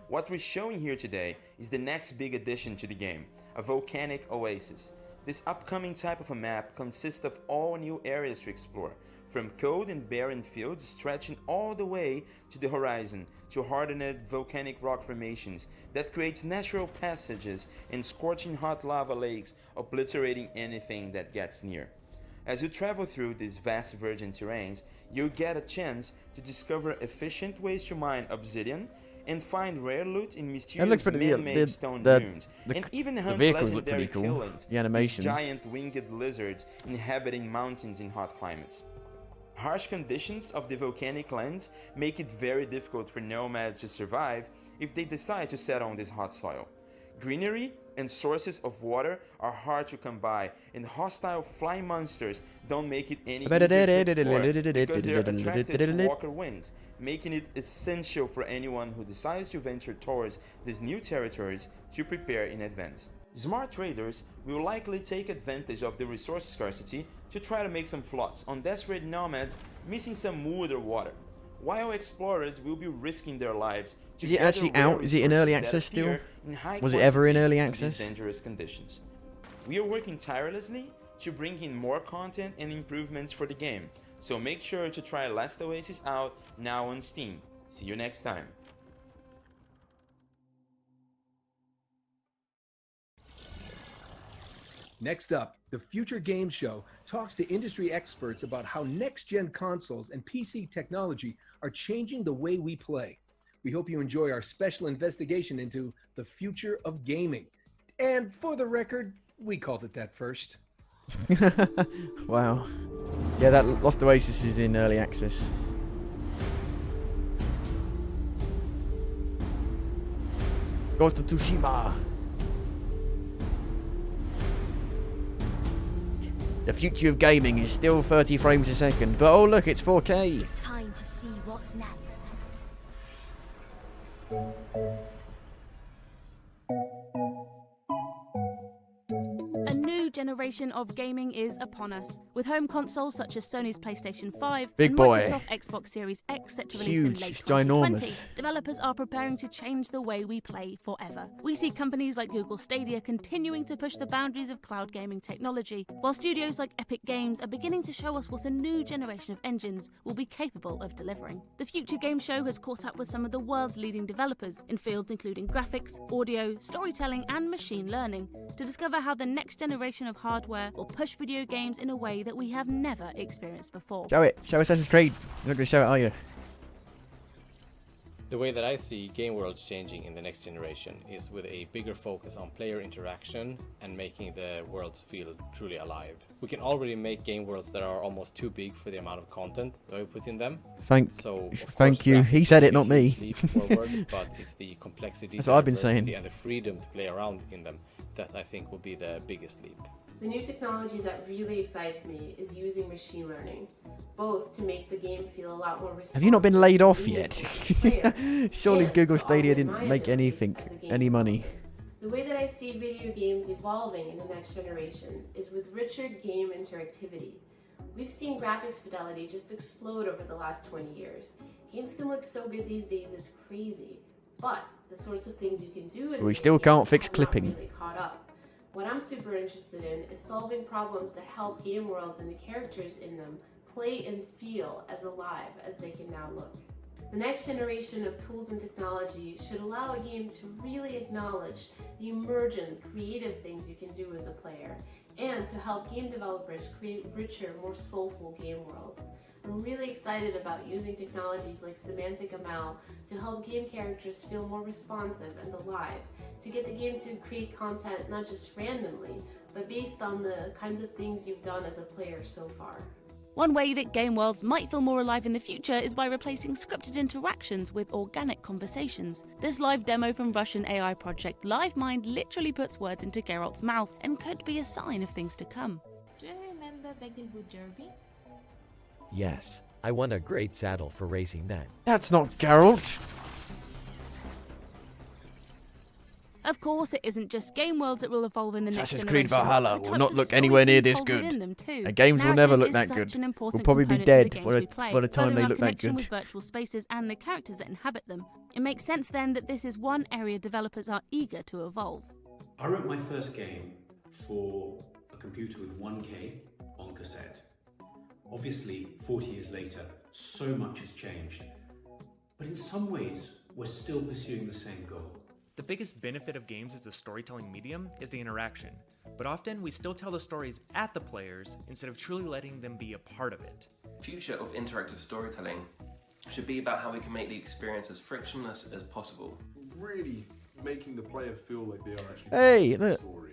What we're showing here today is the next big addition to the game, a volcanic oasis. This upcoming type of a map consists of all new areas to explore, from cold and barren fields stretching all the way to the horizon, to hardened volcanic rock formations that creates natural passages and scorching hot lava lakes obliterating anything that gets near. As you travel through these vast virgin terrains, you'll get a chance to discover efficient ways to mine obsidian and find rare loot in It mysterious looks pretty. man-made stone dunes, and even hunt vehicles look legendary pretty cool. killings, The animations. these giant winged lizards inhabiting mountains in hot climates. Harsh conditions of the volcanic lands make it very difficult for nomads to survive if they decide to settle on this hot soil. Greenery and sources of water are hard to come by, and hostile flying monsters don't make it any easier to explore because they're attracted to walker winds, making it essential for anyone who decides to venture towards these new territories to prepare in advance. Smart traders will likely take advantage of the resource scarcity to try to make some flots on desperate nomads missing some wood or water, while explorers will be risking their lives to Is it gather actually rare out? Is it in early resources that access still? appear in high Was it ever in quantities early in these access? dangerous conditions. We are working tirelessly to bring in more content and improvements for the game, so make sure to try Last Oasis out now on Steam. See you next time. Next up, the Future Game Show talks to industry experts about how next-gen consoles and PC technology are changing the way we play. We hope you enjoy our special investigation into the future of gaming. And for the record, we called it that first. Wow. Yeah, that Lost Oasis is in early access. Ghost of Tsushima. The future of gaming is still 30 frames a second, but oh look, it's 4K. It's time to see what's next. A new generation of gaming is upon us, with home consoles such as Sony's PlayStation 5 Big and boy. Microsoft Xbox Series X set to release Huge, in it's late 2020. ginormous. Developers are preparing to change the way we play forever. We see companies like Google Stadia continuing to push the boundaries of cloud gaming technology, while studios like Epic Games are beginning to show us what a new generation of engines will be capable of delivering. The Future Game Show has caught up with some of the world's leading developers in fields including graphics, audio, storytelling, and machine learning to discover how the next generation of hardware will push video games in a way that we have never experienced before. Show it. Show Assassin's Creed. You're not going to show it, are you? The way that I see game worlds changing in the next generation is with a bigger focus on player interaction and making the worlds feel truly alive. We can already make game worlds that are almost too big for the amount of content that we put in them. Thank you. He said it, not me. Leap forward, but it's the complexity, That's what I've been saying. and the freedom to play around in them that I think will be the biggest leap. The new technology that really excites me is using machine learning, both to make the game feel a lot more responsive. Have you not been laid off and yet? player, Surely and Google to Stadia augment didn't my make abilities as a game any money. The way that I see video games evolving in the next generation is with richer game interactivity. We've seen graphics fidelity just explode over the last 20 years. Games can look so good these days, it's crazy. But the sorts of things you can do in We video still games can't fix have not clipping. really caught up. What I'm super interested in is solving problems that help game worlds and the characters in them play and feel as alive as they can now look. The next generation of tools and technology should allow a game to really acknowledge the emergent, creative things you can do as a player, and to help game developers create richer, more soulful game worlds. I'm really excited about using technologies like semantic ML to help game characters feel more responsive and alive, to get the game to create content not just randomly, but based on the kinds of things you've done as a player so far. One way that game worlds might feel more alive in the future is by replacing scripted interactions with organic conversations. This live demo from Russian AI project LiveMind literally puts words into Geralt's mouth and could be a sign of things to come. Do you remember Beckenwood Derby? Yes, I won a great saddle for racing that. That's not Geralt. Of course, it isn't just game worlds that will evolve in the next Assassin's generation. Creed Valhalla The will types not of look stories anywhere near being this told good. within them too. And games will never look Narrative that is good. such an important We'll probably be component to dead the games we by play, the time furthering they our look that connection good. with virtual spaces and the characters that inhabit them. It makes sense then that this is one area developers are eager to evolve. I wrote my first game for a computer with 1K on cassette. Obviously, 40 years later, so much has changed. But in some ways, we're still pursuing the same goal. The biggest benefit of games as a storytelling medium is the interaction, but often we still tell the stories at the players instead of truly letting them be a part of it. The future of interactive storytelling should be about how we can make the experience as frictionless as possible. Really making the player feel like they are actually Hey, part of the look. story.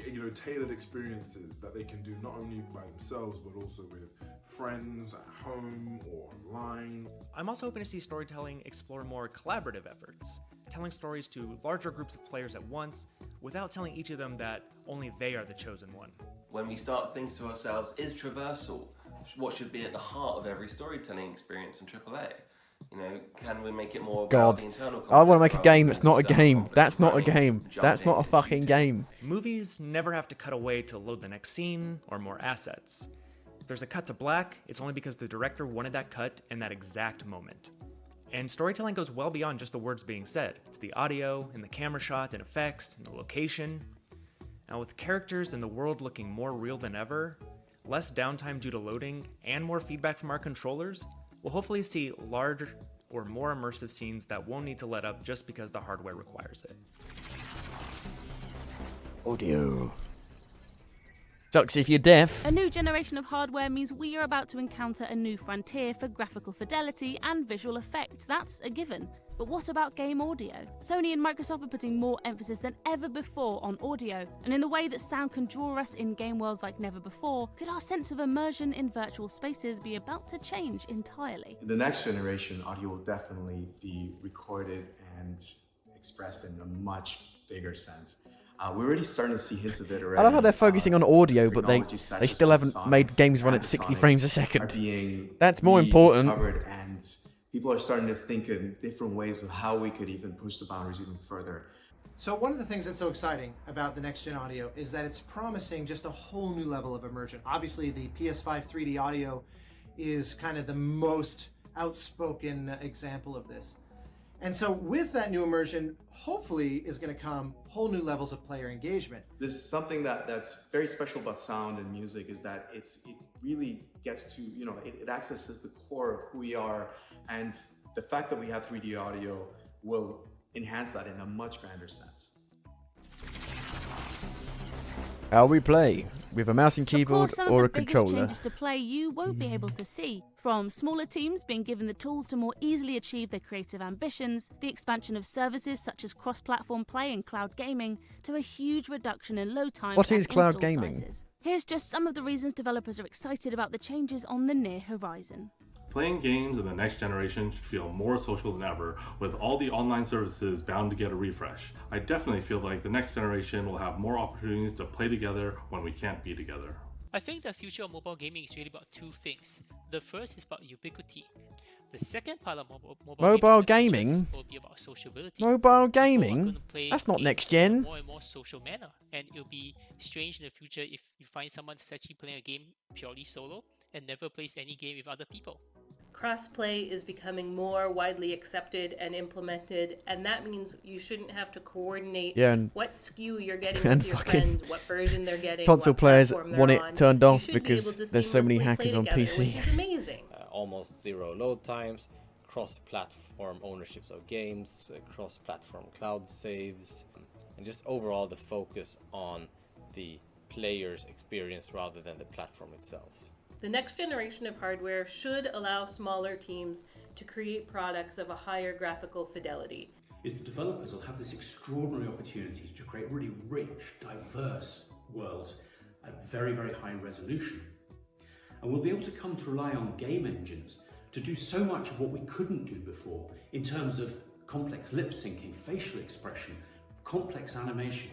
You know, tailored experiences that they can do not only by themselves but also with friends at home or online. I'm also hoping to see storytelling explore more collaborative efforts, telling stories to larger groups of players at once without telling each of them that only they are the chosen one. When we start thinking to ourselves, is traversal what should be at the heart of every storytelling experience in AAA? You know, can we make it more about God, the internal I want to make conflict a game rather that's than not a external game. conflict That's not a running, game. That's not a jumping, fucking game. Movies never have to cut away to load the next scene or more assets. If there's a cut to black, it's only because the director wanted that cut in that exact moment. And storytelling goes well beyond just the words being said. It's the audio, and the camera shot, and effects, and the location. Now with characters and the world looking more real than ever, less downtime due to loading, and more feedback from our controllers, we'll hopefully see larger or more immersive scenes that won't need to let up just because the hardware requires it. Audio. Sucks if you're deaf. A new generation of hardware means we are about to encounter a new frontier for graphical fidelity and visual effects. That's a given. But what about game audio? Sony and Microsoft are putting more emphasis than ever before on audio, and in the way that sound can draw us in game worlds like never before, could our sense of immersion in virtual spaces be about to change entirely? In the next generation, audio will definitely be recorded and expressed in a much bigger sense. We're already starting to see hints of it already. I love how they're focusing on audio, but they technologies such still as haven't made games run at 60 frames a are second. being That's more important. rediscovered, and people are starting to think in different ways of how we could even push the boundaries even further. So one of the things that's so exciting about the next-gen audio is that it's promising just a whole new level of immersion. Obviously, the PS5 3D audio is kind of the most outspoken example of this. And so with that new immersion, hopefully is going to come whole new levels of player engagement. There's something that's very special about sound and music is that it really gets to, you know, it accesses the core of who we are, and the fact that we have 3D audio will enhance that in a much grander sense. How we play, with a mouse and keyboard Some or a of the biggest controller. changes to play you won't be able to see. From smaller teams being given the tools to more easily achieve their creative ambitions, the expansion of services such as cross-platform play and cloud gaming, to a huge reduction in load times What and is cloud install gaming? sizes. Here's just some of the reasons developers are excited about the changes on the near horizon. Playing games in the next generation should feel more social than ever, with all the online services bound to get a refresh. I definitely feel like the next generation will have more opportunities to play together when we can't be together. I think the future of mobile gaming is really about two things. The first is about ubiquity. The second part of Mobile gaming? will be about sociability. Mobile gaming? That's not next gen. More and more social manner, and it'll be strange in the future if you find someone that's actually playing a game purely solo and never plays any game with other people. Crossplay is becoming more widely accepted and implemented, and that means you shouldn't have to coordinate what SKU you're getting and with your fucking friends, what version they're getting, console what players platform they're want it on. turned You off should be because able to there's so many seamlessly hackers play on together, PC. which is amazing. Almost zero load times, cross-platform ownerships of games, cross-platform cloud saves, and just overall the focus on the player's experience rather than the platform itself. The next generation of hardware should allow smaller teams to create products of a higher graphical fidelity. Is the developers will have this extraordinary opportunity to create really rich, diverse worlds at very, very high resolution. And we'll be able to come to rely on game engines to do so much of what we couldn't do before in terms of complex lip syncing, facial expression, complex animation.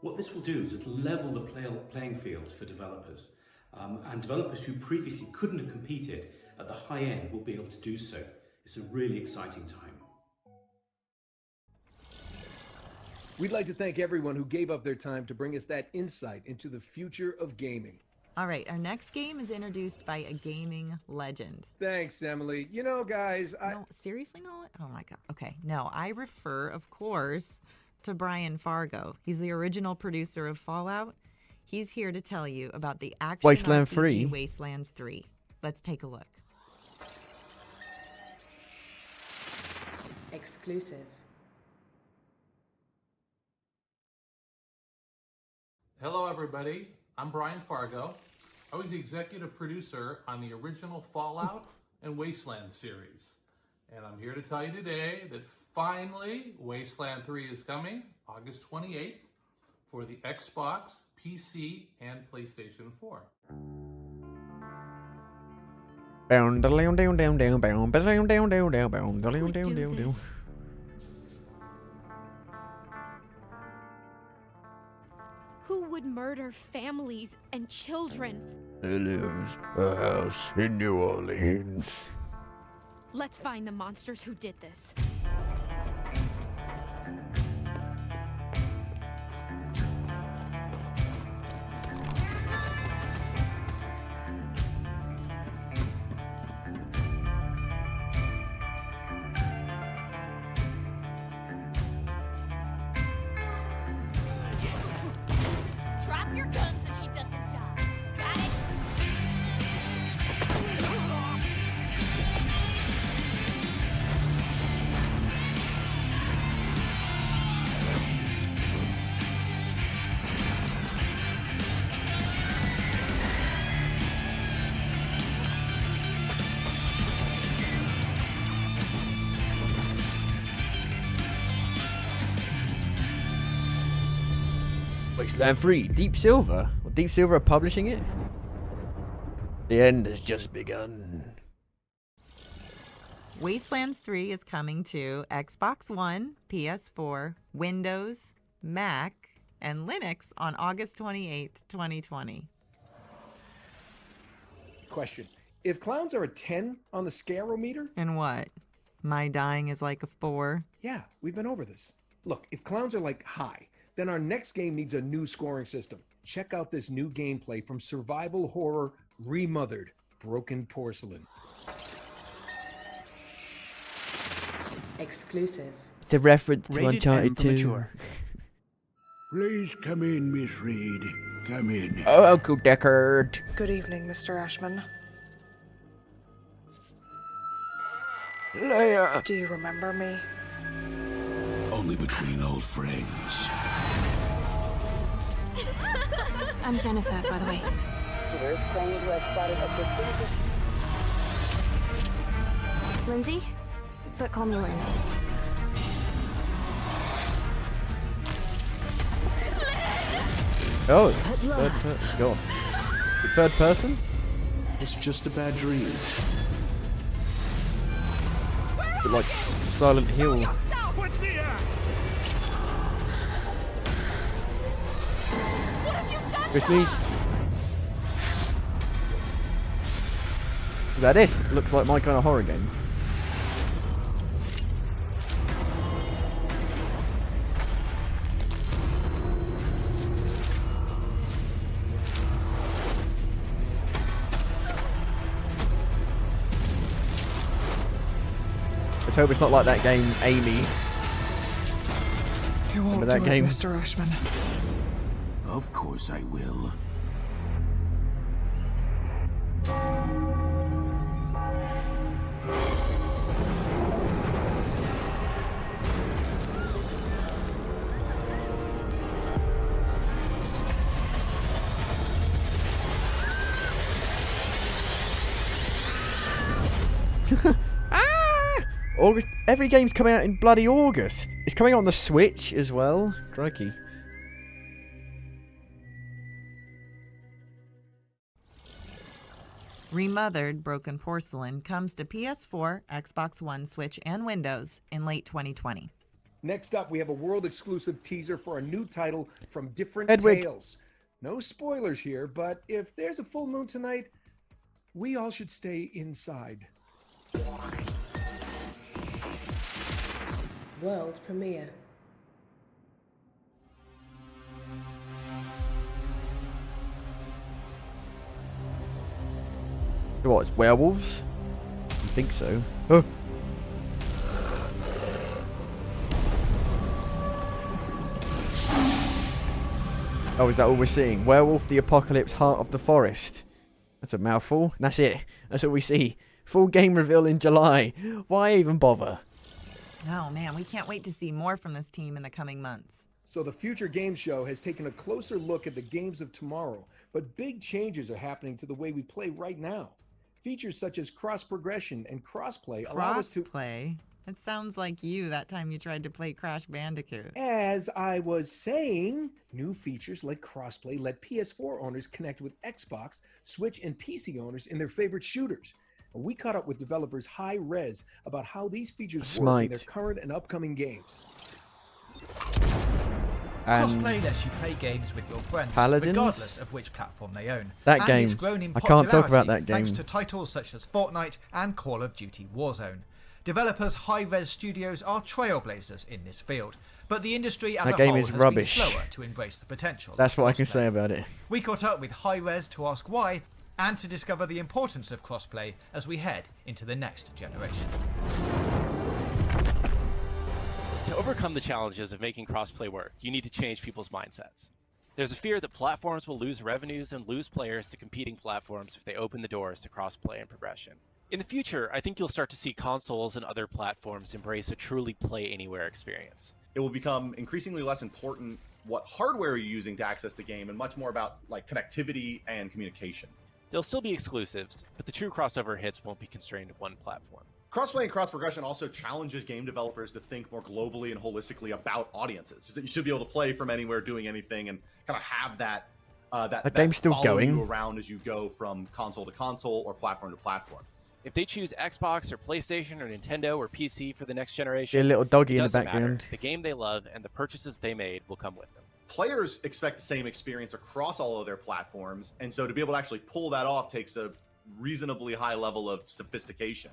What this will do is it'll level the playing field for developers. And developers who previously couldn't have competed at the high end will be able to do so. It's a really exciting time. We'd like to thank everyone who gave up their time to bring us that insight into the future of gaming. All right, our next game is introduced by a gaming legend. Thanks, Emily. You know, guys, No, seriously, Nolan? Oh my god. Okay, no, I refer, of course, to Brian Fargo. He's the original producer of Fallout. He's here to tell you about the action Wasteland RPG 3. Wastelands 3. Let's take a look. Exclusive. Hello everybody, I'm Brian Fargo. I was the executive producer on the original Fallout and Wasteland series. And I'm here to tell you today that finally Wasteland 3 is coming August 28th for the Xbox, PC, and PlayStation 4. Who would murder families and children? There lives a house in New Orleans. Let's find the monsters who did this. Drop your gun so she doesn't die. Got it? Wasteland 3, Deep Silver. Or Deep Silver are publishing it? The end has just begun. Wastelands 3 is coming to Xbox One, PS4, Windows, Mac, and Linux on August 28th, 2020. Question. If clowns are a 10 on the scarometer? And what? My dying is like a 4? Yeah, we've been over this. Look, if clowns are like high, then our next game needs a new scoring system. Check out this new gameplay from survival horror Remothered, Broken Porcelain. Exclusive. It's a reference to Rated Uncharted M for 2. mature. Please come in, Miss Reed. Come in. Oh, Uncle Deckard. Good evening, Mr. Ashman. Leia. Do you remember me? Only between old friends. I'm Jennifer, by the way. Lindsay? But call me Lynn. Oh, it's third person. Go on. Third person? It's just a bad dream. But like Silent Hill. Chris Knees. Now this looks like my kind of horror game. Let's hope it's not like that game, Amy. You won't Remember that do game? it, Mr. Ashman. Of course I will. August. Every game's coming out in bloody August. It's coming out on the Switch as well. Crikey. Remothered Broken Porcelain comes to PS4, Xbox One, Switch, and Windows in late 2020. Next up, we have a world-exclusive teaser for a new title from Different Edwig. Tales. No spoilers here, but if there's a full moon tonight, we all should stay inside. World premiere. What, it's werewolves? I think so. Oh. Oh, is that all we're seeing? Werewolf the Apocalypse, Heart of the Forest. That's a mouthful. That's it. That's what we see. Full game reveal in July. Why even bother? Oh man, we can't wait to see more from this team in the coming months. So the Future Games Show has taken a closer look at the games of tomorrow, but big changes are happening to the way we play right now. Features such as cross-progression and cross-play allow us to... Cross-play? It sounds like you that time you tried to play Crash Bandicoot. As I was saying, new features like crossplay let PS4 owners connect with Xbox, Switch, and PC owners in their favorite shooters. And we caught up with developers Hi-Rez about how these features work in their current and upcoming games. Crossplay lets you play games with your friends, Paladins? regardless of which platform they own. That and game. It's grown in I can't talk about popularity that game. thanks to titles such as Fortnite and Call of Duty Warzone. Developers Hi-Rez Studios are trailblazers in this field, but the industry as That a game whole is has rubbish. been slower to embrace the potential. That's of what I can crossplay. say about it. We caught up with Hi-Rez to ask why and to discover the importance of crossplay as we head into the next generation. To overcome the challenges of making crossplay work, you need to change people's mindsets. There's a fear that platforms will lose revenues and lose players to competing platforms if they open the doors to crossplay and progression. In the future, I think you'll start to see consoles and other platforms embrace a truly play-anywhere experience. It will become increasingly less important what hardware you're using to access the game and much more about like connectivity and communication. There'll still be exclusives, but the true crossover hits won't be constrained to one platform. Crossplay and cross-progression also challenges game developers to think more globally and holistically about audiences. That you should be able to play from anywhere, doing anything, and kind of have that that game's still follow going. you around as you go from console to console or platform to platform. If they choose Xbox or PlayStation or Nintendo or PC for the next generation, Be a little doggy it in the doesn't matter. background. The game they love and the purchases they made will come with them. Players expect the same experience across all of their platforms, and so to be able to actually pull that off takes a reasonably high level of sophistication.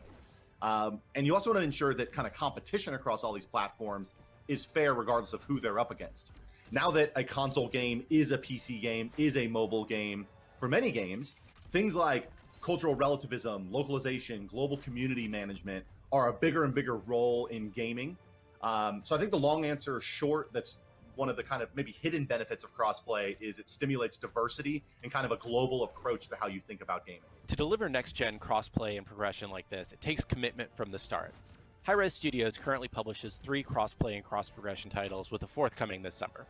And you also want to ensure that kind of competition across all these platforms is fair regardless of who they're up against. Now that a console game is a PC game, is a mobile game, for many games, things like cultural relativism, localization, global community management are a bigger and bigger role in gaming. So I think the long answer short, that's one of the kind of maybe hidden benefits of crossplay, is it stimulates diversity and kind of a global approach to how you think about gaming. To deliver next-gen crossplay and progression like this, it takes commitment from the start. Hi-Rez Studios currently publishes 3 crossplay and cross-progression titles, with a 4th coming this summer.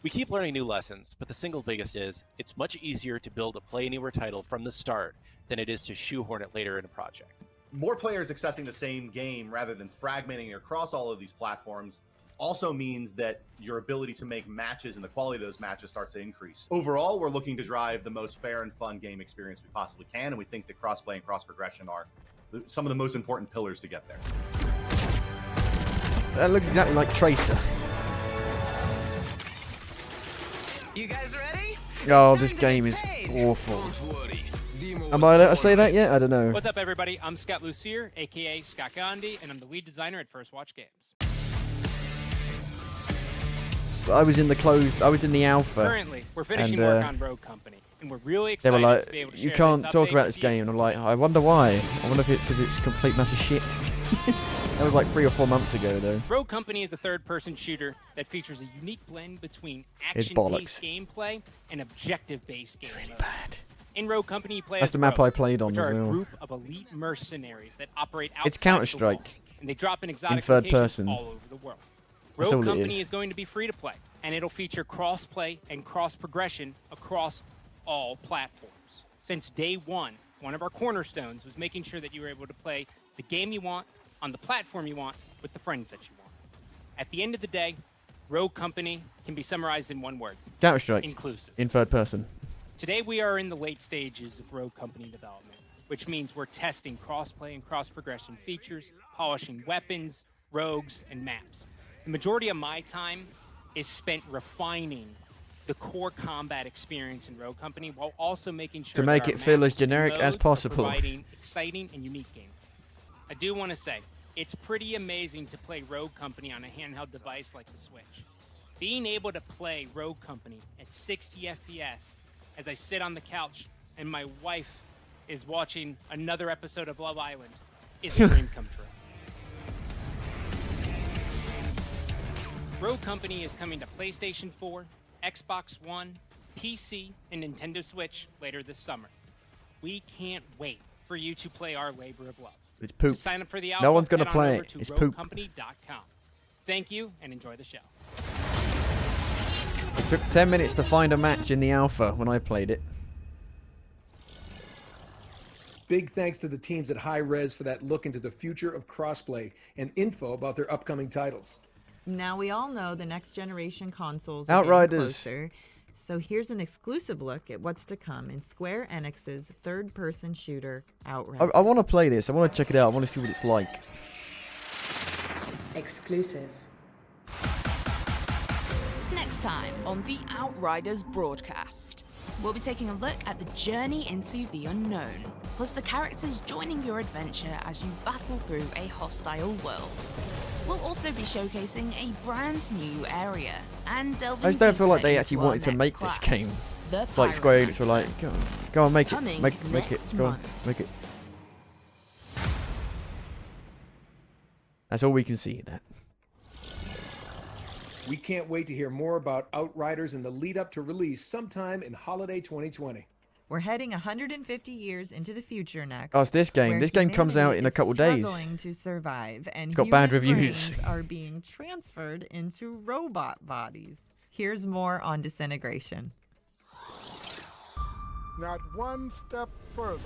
We keep learning new lessons, but the single biggest is, it's much easier to build a play-anywhere title from the start than it is to shoehorn it later in a project. More players accessing the same game rather than fragmenting across all of these platforms also means that your ability to make matches and the quality of those matches starts to increase. Overall, we're looking to drive the most fair and fun game experience we possibly can, and we think that crossplay and cross-progression are some of the most important pillars to get there. That looks exactly like Tracer. You guys ready? Oh, this game is awful. Am I allowed to say that yet? I don't know. What's up, everybody? I'm Scott Lucier, aka Scott Gandhi, and I'm the lead designer at First Watch Games. I was in the alpha. Currently, we're finishing and, work on Rogue Company, and we're really they were excited like, to be able to you share can't this talk update about with this you. game. And I'm like, I wonder why. I wonder if it's because it's complete massive shit. That was like 3 or 4 months ago, though. Rogue Company is a third-person shooter that features a unique blend between It's action-based gameplay and objective-based game modes. In Rogue Company, you play That's as the map Rogue, I played on which as are well. a group of elite mercenaries that operate outside It's the wall, Counter-Strike. and they drop in exotic third locations person. all over the world. That's Rogue all it Company is. is going to be free to play, and it'll feature cross-play and cross-progression across all platforms. Since day one of our cornerstones was making sure that you were able to play the game you want on the platform you want with the friends that you want. At the end of the day, Rogue Company can be summarized in one word: Counter-Strike. inclusive. In third person. Today we are in the late stages of Rogue Company development, which means we're testing crossplay and cross-progression features, polishing weapons, rogues, and maps. The majority of my time is spent refining the core combat experience in Rogue Company while also making sure To make that our it feel maps as generic and as modes are possible. providing exciting and unique gameplay. I do want to say, it's pretty amazing to play Rogue Company on a handheld device like the Switch. Being able to play Rogue Company at 60 FPS as I sit on the couch and my wife is watching another episode of Love Island is a dream come true. Rogue Company is coming to PlayStation 4, Xbox One, PC, and Nintendo Switch later this summer. We can't wait for you to play our labor of love. It's poop. To sign up for the No alpha, one's gonna head on play over it. to It's poop. roguecompany.com. Thank you and enjoy the show. It took 10 minutes to find a match in the alpha when I played it. Big thanks to the teams at High Res for that look into the future of crossplay and info about their upcoming titles. Now we all know the next generation consoles are Outriders. getting closer. So here's an exclusive look at what's to come in Square Enix's third-person shooter, Outriders. I want to play this. I want to check it out. I want to see what it's like. Exclusive. Next time on the Outriders broadcast, we'll be taking a look at the journey into the unknown, plus the characters joining your adventure as you battle through a hostile world. We'll also be showcasing a brand new area and delving I just don't feel like they deeper actually into our wanted to next make class, this game. the Like Square Enix were Pyromancer. like, go on, make it, Coming make it, next go on, month. make it. That's all we can see in that. We can't wait to hear more about Outriders in the lead up to release sometime in holiday 2020. We're heading 150 years into the future next. Oh, it's this game. where This game comes out in a humanity couple is days. struggling to survive, and It's got bad human reviews. brains are being transferred into robot bodies. Here's more on Disintegration. Not one step further.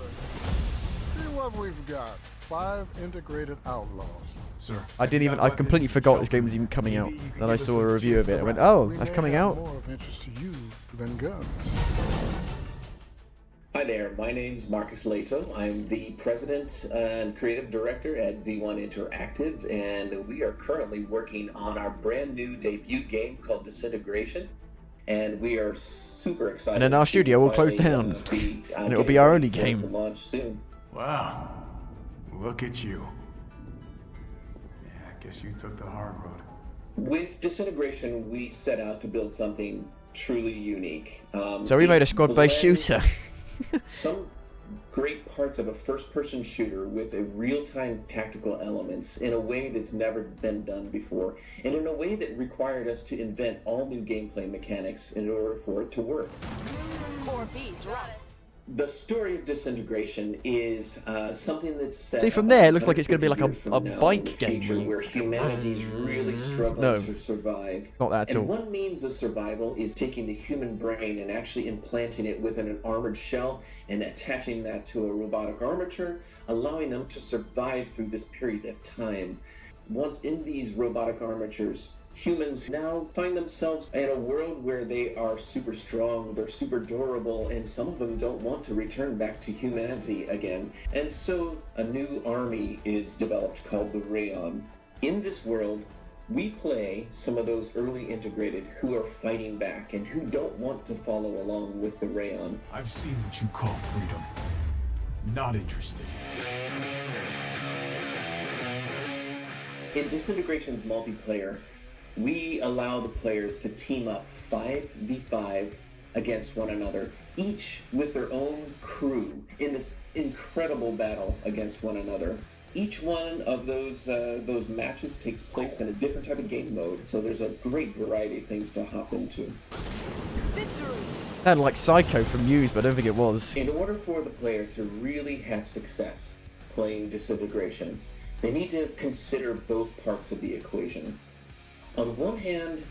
See what we've got. 5 integrated outlaws. Sir, I completely forgot this game was even coming out. Then I saw a review of it. I went, oh, that's coming out. More of interest to you than guns. Hi there, my name's Marcus Leto. I'm the president and creative director at V1 Interactive, and we are currently working on our brand new debut game called Disintegration, and we are super excited. And then our studio will close finally, down, and it'll be our only to game. launch soon. Wow, look at you. Yeah, I guess you took the hard road. With Disintegration, we set out to build something truly unique. So we made a squad-based shooter. Some great parts of a first-person shooter with a real-time tactical elements in a way that's never been done before, and in a way that required us to invent all new gameplay mechanics in order for it to work. Core B dropped. The story of Disintegration is something that's set See, from there, it looks about like it's going to be like 150 years a from now in bike the game. future where humanity's really struggling No, to survive. not that at all. And one means of survival is taking the human brain and actually implanting it within an armored shell and attaching that to a robotic armature, allowing them to survive through this period of time. Once in these robotic armatures, humans now find themselves in a world where they are super strong, they're super durable, and some of them don't want to return back to humanity again. And so a new army is developed called the Rayon. In this world, we play some of those early integrated who are fighting back and who don't want to follow along with the Rayon. I've seen what you call freedom. Not interested. In Disintegration's multiplayer, we allow the players to team up 5v5 against one another, each with their own crew in this incredible battle against one another. Each one of those matches takes place in a different type of game mode, so there's a great variety of things to hop into. Sounded like Psycho from Muse, but I don't think it was. In order for the player to really have success playing Disintegration, they need to consider both parts of the equation. On one hand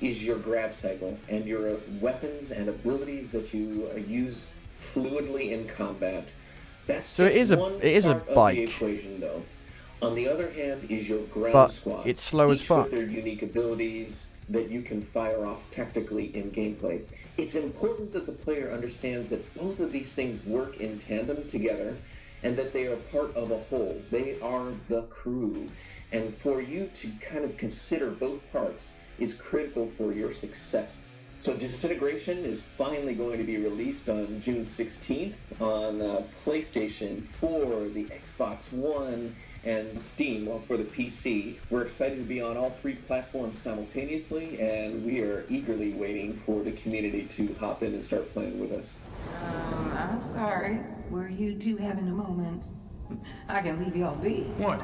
is your grab cycle and your weapons and abilities that you use fluidly in combat. That's So it just is a- one it is a part of bike. the equation, though. On the other hand is your ground But squad. it's slow as each fuck. with their unique abilities that you can fire off tactically in gameplay. It's important that the player understands that both of these things work in tandem together and that they are part of a whole. They are the crew. And for you to kind of consider both parts is critical for your success. So Disintegration is finally going to be released on June 16th on PlayStation 4, the Xbox One, and Steam for the PC. We're excited to be on all 3 platforms simultaneously, and we are eagerly waiting for the community to hop in and start playing with us. I'm sorry. Were you two having a moment? I can leave y'all be. What?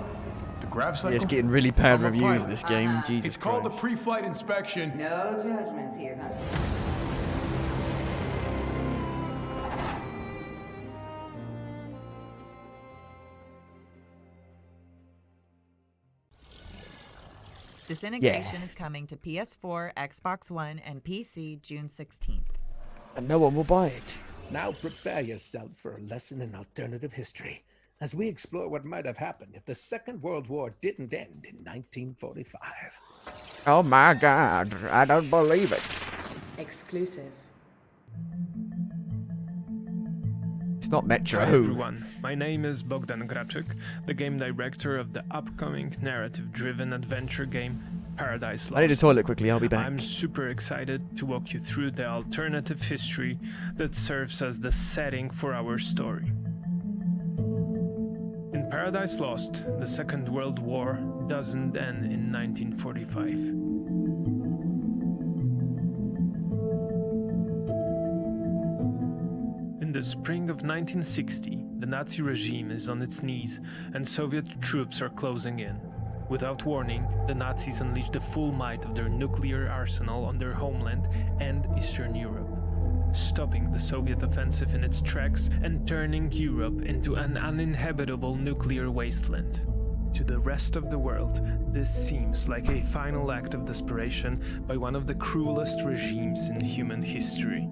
The grab cycle? Yeah, it's getting really bad I'm a reviews, pilot. this game. Jesus It's called Christ. the pre-flight inspection. No judgments here, huh? Disintegration is coming to PS4, Xbox One, and PC June 16th. And no one will buy it. Now prepare yourselves for a lesson in alternative history as we explore what might have happened if the Second World War didn't end in 1945. Oh my god, I don't believe it. Exclusive. It's not Metro. Hi everyone, my name is Bogdan Graczyk, the game director of the upcoming narrative-driven adventure game Paradise Lost. I need a toilet quickly, I'll be back. I'm super excited to walk you through the alternative history that serves as the setting for our story. In Paradise Lost, the Second World War doesn't end in 1945. In the spring of 1960, the Nazi regime is on its knees and Soviet troops are closing in. Without warning, the Nazis unleash the full might of their nuclear arsenal on their homeland and Eastern Europe, stopping the Soviet offensive in its tracks and turning Europe into an uninhabitable nuclear wasteland. To the rest of the world, this seems like a final act of desperation by one of the cruelest regimes in human history.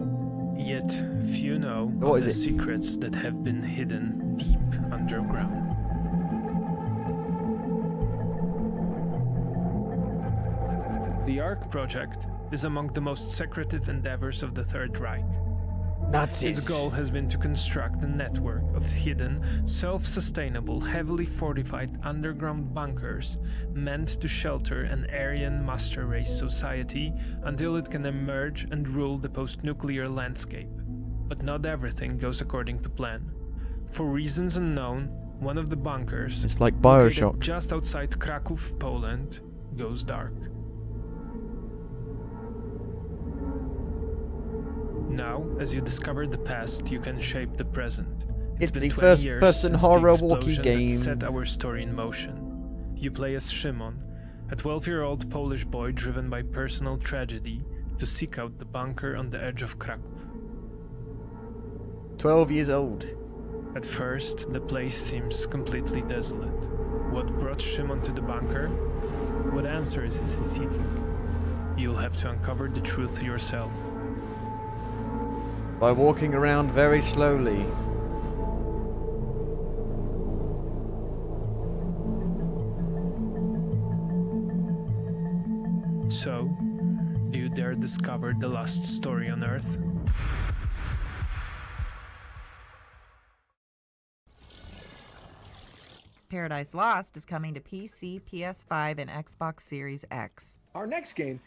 Yet, few know of the secrets that have been hidden deep underground. The ARC project is among the most secretive endeavors of the Third Reich. Nazis. Its goal has been to construct a network of hidden, self-sustainable, heavily fortified underground bunkers meant to shelter an Aryan master race society until it can emerge and rule the post-nuclear landscape. But not everything goes according to plan. For reasons unknown, one of the bunkers, it's like BioShock, located just outside Kraków, Poland, goes dark. Now, as you discover the past, you can shape the present. It's been a 20 years first-person since horror the walkie explosion game. that set our story in motion. You play as Szymon, a 12-year-old Polish boy driven by personal tragedy to seek out the bunker on the edge of Kraków. 12 years old. At first, the place seems completely desolate. What brought Szymon to the bunker? What answers is he seeking? You'll have to uncover the truth yourself. By walking around very slowly. So, do you dare discover the last story on Earth? Paradise Lost is coming to PC, PS5, and Xbox Series X. Our next game...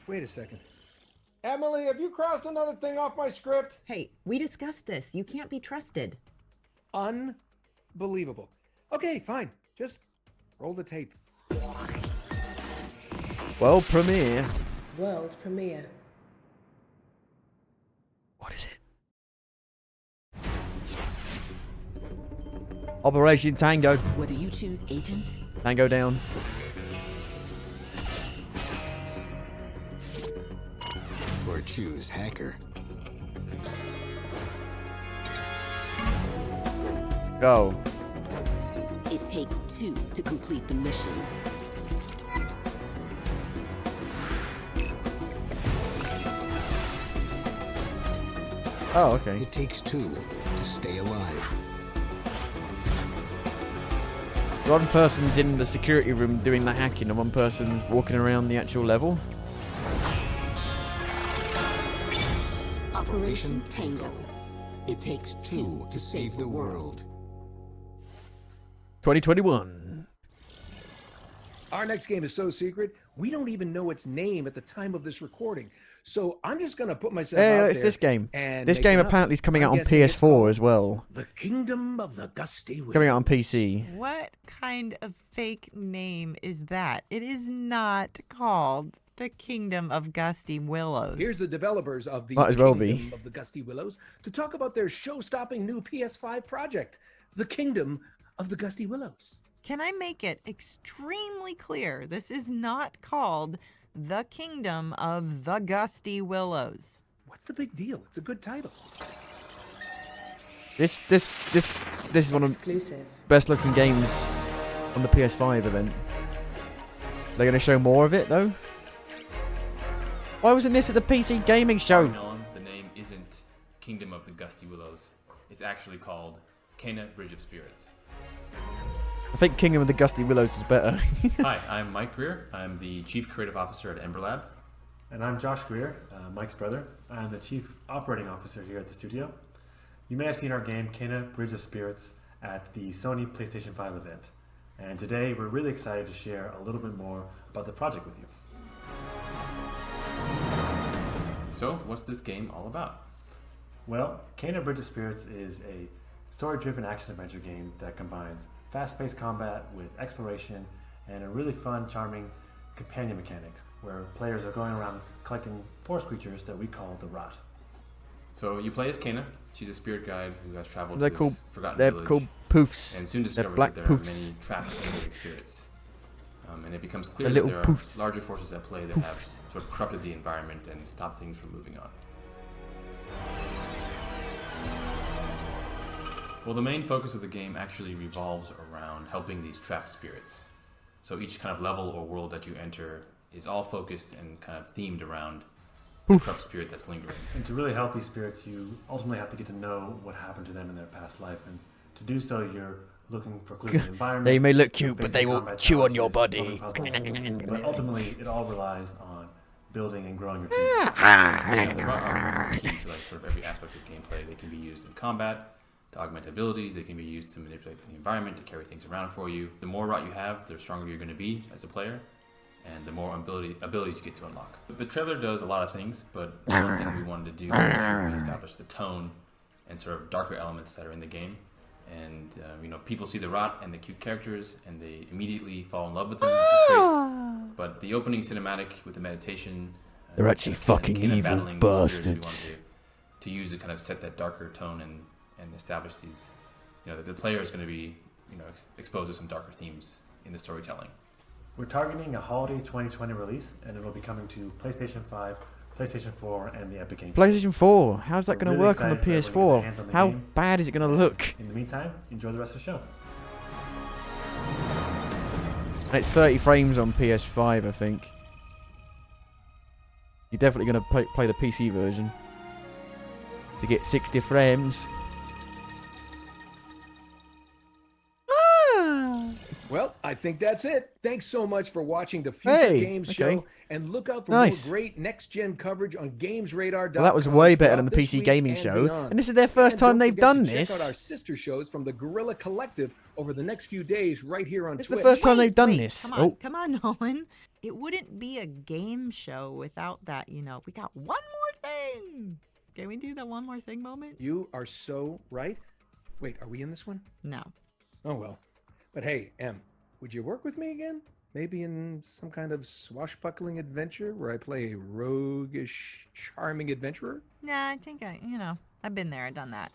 Wait a second. Emily, have you crossed another thing off my script? Hey, we discussed this. You can't be trusted. Unbelievable. Okay, fine. Just roll the tape. World premiere. World premiere. What is it? Operation Tango. Whether you choose agent, Tango down. or choose hacker. Go. It takes two to complete the mission. Oh, okay. It takes two to stay alive. One person's in the security room doing the hacking and one person's walking around the actual level. Operation Tango. It takes two to save the world. 2021. Our next game is so secret, we don't even know its name at the time of this recording. So I'm just going to put myself out there. It's this game. And this game apparently is coming out on PS4 as well. The Kingdom of the Gusty Willows. Coming out on PC. What kind of fake name is that? It is not called the Kingdom of Gusty Willows. Here's the developers of the Might as well Kingdom be. of the Gusty Willows to talk about their show-stopping new PS5 project, The Kingdom of the Gusty Willows. Can I make it extremely clear? This is not called The Kingdom of the Gusty Willows. What's the big deal? It's a good title. This is one of the best looking games on the PS5 event. They're going to show more of it, though? Why wasn't this at the PC gaming show? The name isn't Kingdom of the Gusty Willows. It's actually called Kena Bridge of Spirits. I think Kingdom of the Gusty Willows is better. Hi, I'm Mike Greer. I'm the Chief Creative Officer at Ember Lab. And I'm Josh Greer, Mike's brother. I'm the Chief Operating Officer here at the studio. You may have seen our game Kena Bridge of Spirits at the Sony PlayStation 5 event. And today we're really excited to share a little bit more about the project with you. So, what's this game all about? Well, Kena Bridge of Spirits is a story-driven action-adventure game that combines fast-paced combat with exploration and a really fun, charming companion mechanic where players are going around collecting forest creatures that we call the Rot. So you play as Kena. She's a spirit guide who has traveled They're to called, this forgotten they're village. called poofs. And soon discovers black that there poofs. are many trapped living spirits. And it becomes clear They're that little there poofs. are larger forces at play that have sort of corrupted the environment and stopped things from moving on. Well, the main focus of the game actually revolves around helping these trapped spirits. So each kind of level or world that you enter is all focused and kind of themed around the corrupt spirit that's lingering. And to really help these spirits, you ultimately have to get to know what happened to them in their past life. And to do so, you're looking for clues in the environment. They may look cute, but they will chew on your body. But ultimately, it all relies on building and growing your team. There are key to like sort of every aspect of gameplay. They can be used in combat to augment abilities. They can be used to manipulate the environment, to carry things around for you. The more rot you have, the stronger you're going to be as a player, and the more abilities you get to unlock. The trailer does a lot of things, but the one thing we wanted to do was really establish the tone and sort of darker elements that are in the game. And you know, people see the rot and the cute characters, and they immediately fall in love with them, which is great. But the opening cinematic with the meditation, They're actually fucking Kena evil battling these spirits, we bastards. wanted to use to kind of set that darker tone and establish these, you know, the player is going to be, you know, exposed to some darker themes in the storytelling. We're targeting a holiday 2020 release, and it will be coming to PlayStation 5, PlayStation 4, and the Epic Games. PlayStation 4. How's that going to Really work on the excited for everyone to get their hands PS4? on the How game. bad is it going to look? In the meantime, enjoy the rest of the show. And it's 30 frames on PS5, I think. You're definitely going to play the PC version to get 60 frames. Well, I think that's it. Thanks so much for watching the Future Hey, Games okay. Show, and look out for Nice. more great next-gen coverage on GamesRadar.com. Well, that was way better than the throughout this PC week gaming and show. beyond. And this is their first And time don't they've forget done to check this. out our sister shows from the Gorilla Collective over the next few days right here on It's Twitch. the first time they've done this. Come on, Oh, come on, Nolan. It wouldn't be a game show without that, you know. We got one more thing. Can we do the one more thing moment? You are so right. Wait, are we in this one? No. Oh, well. But hey, Em, would you work with me again? Maybe in some kind of swashbuckling adventure where I play a roguish, charming adventurer? Nah, I think I've been there, I've done that.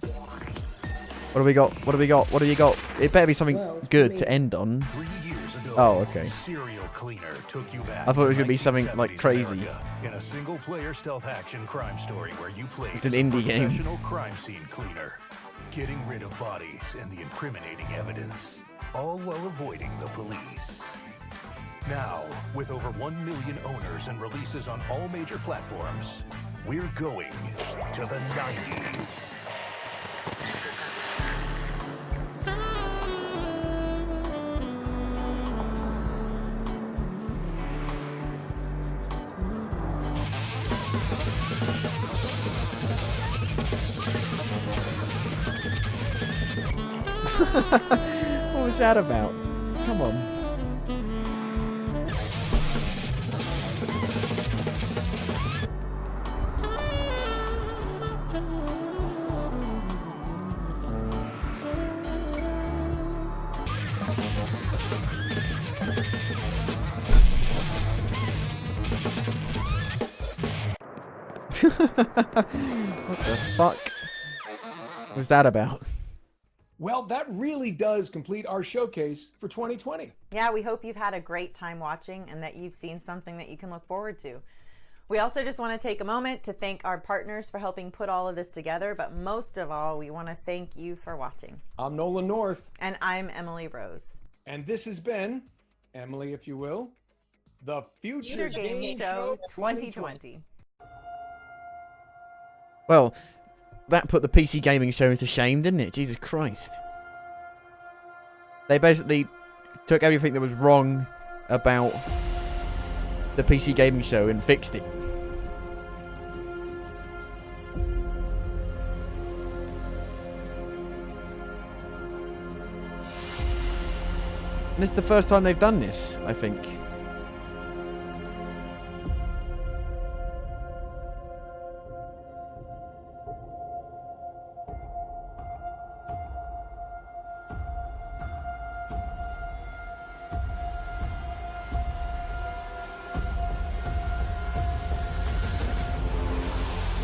what do we got? What do we got? What do you got? It better be something good to end on. 3 years ago, Oh, okay. Serial Cleaner took you back. I thought it was going to be something like 1970s crazy. America in a single-player stealth action crime story where you played It's an as a indie game. professional crime scene cleaner, getting rid of bodies and the incriminating evidence, all while avoiding the police. Now, with over 1 million owners and releases on all major platforms, we're going to the 90s. What was that about? Come on. What the fuck was that about? Well, that really does complete our showcase for 2020. Yeah, we hope you've had a great time watching and that you've seen something that you can look forward to. We also just want to take a moment to thank our partners for helping put all of this together, but most of all, we want to thank you for watching. I'm Nolan North. And I'm Emily Rose. And this has been, Emily, if you will. The Future Game Show 2020. Well, that put the PC gaming show to shame, didn't it? Jesus Christ. They basically took everything that was wrong about the PC gaming show and fixed it. And this is the first time they've done this, I think.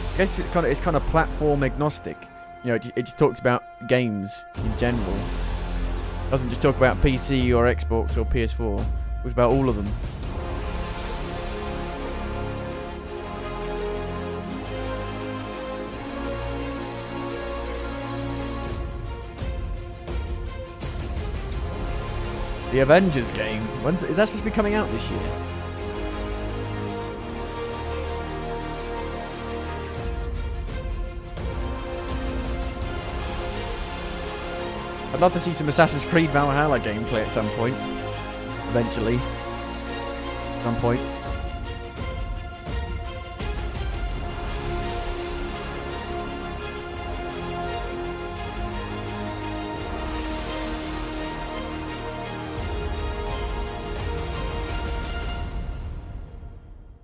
I guess it's kind of platform agnostic. You know, it just talks about games in general. It doesn't just talk about PC or Xbox or PS4. It talks about all of them. The Avengers game. Is that supposed to be coming out this year? I'd love to see some Assassin's Creed Valhalla gameplay at some point. Eventually. At some point.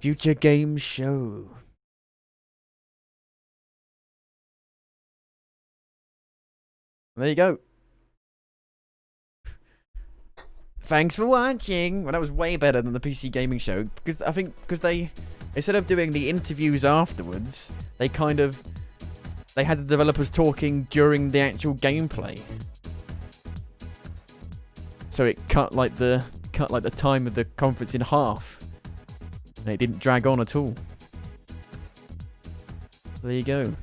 Future Game Show. There you go. Thanks for watching. Well, that was way better than the PC gaming show because I think they, instead of doing the interviews afterwards, they had the developers talking during the actual gameplay. So it cut like the time of the conference in half, and it didn't drag on at all. So there you go.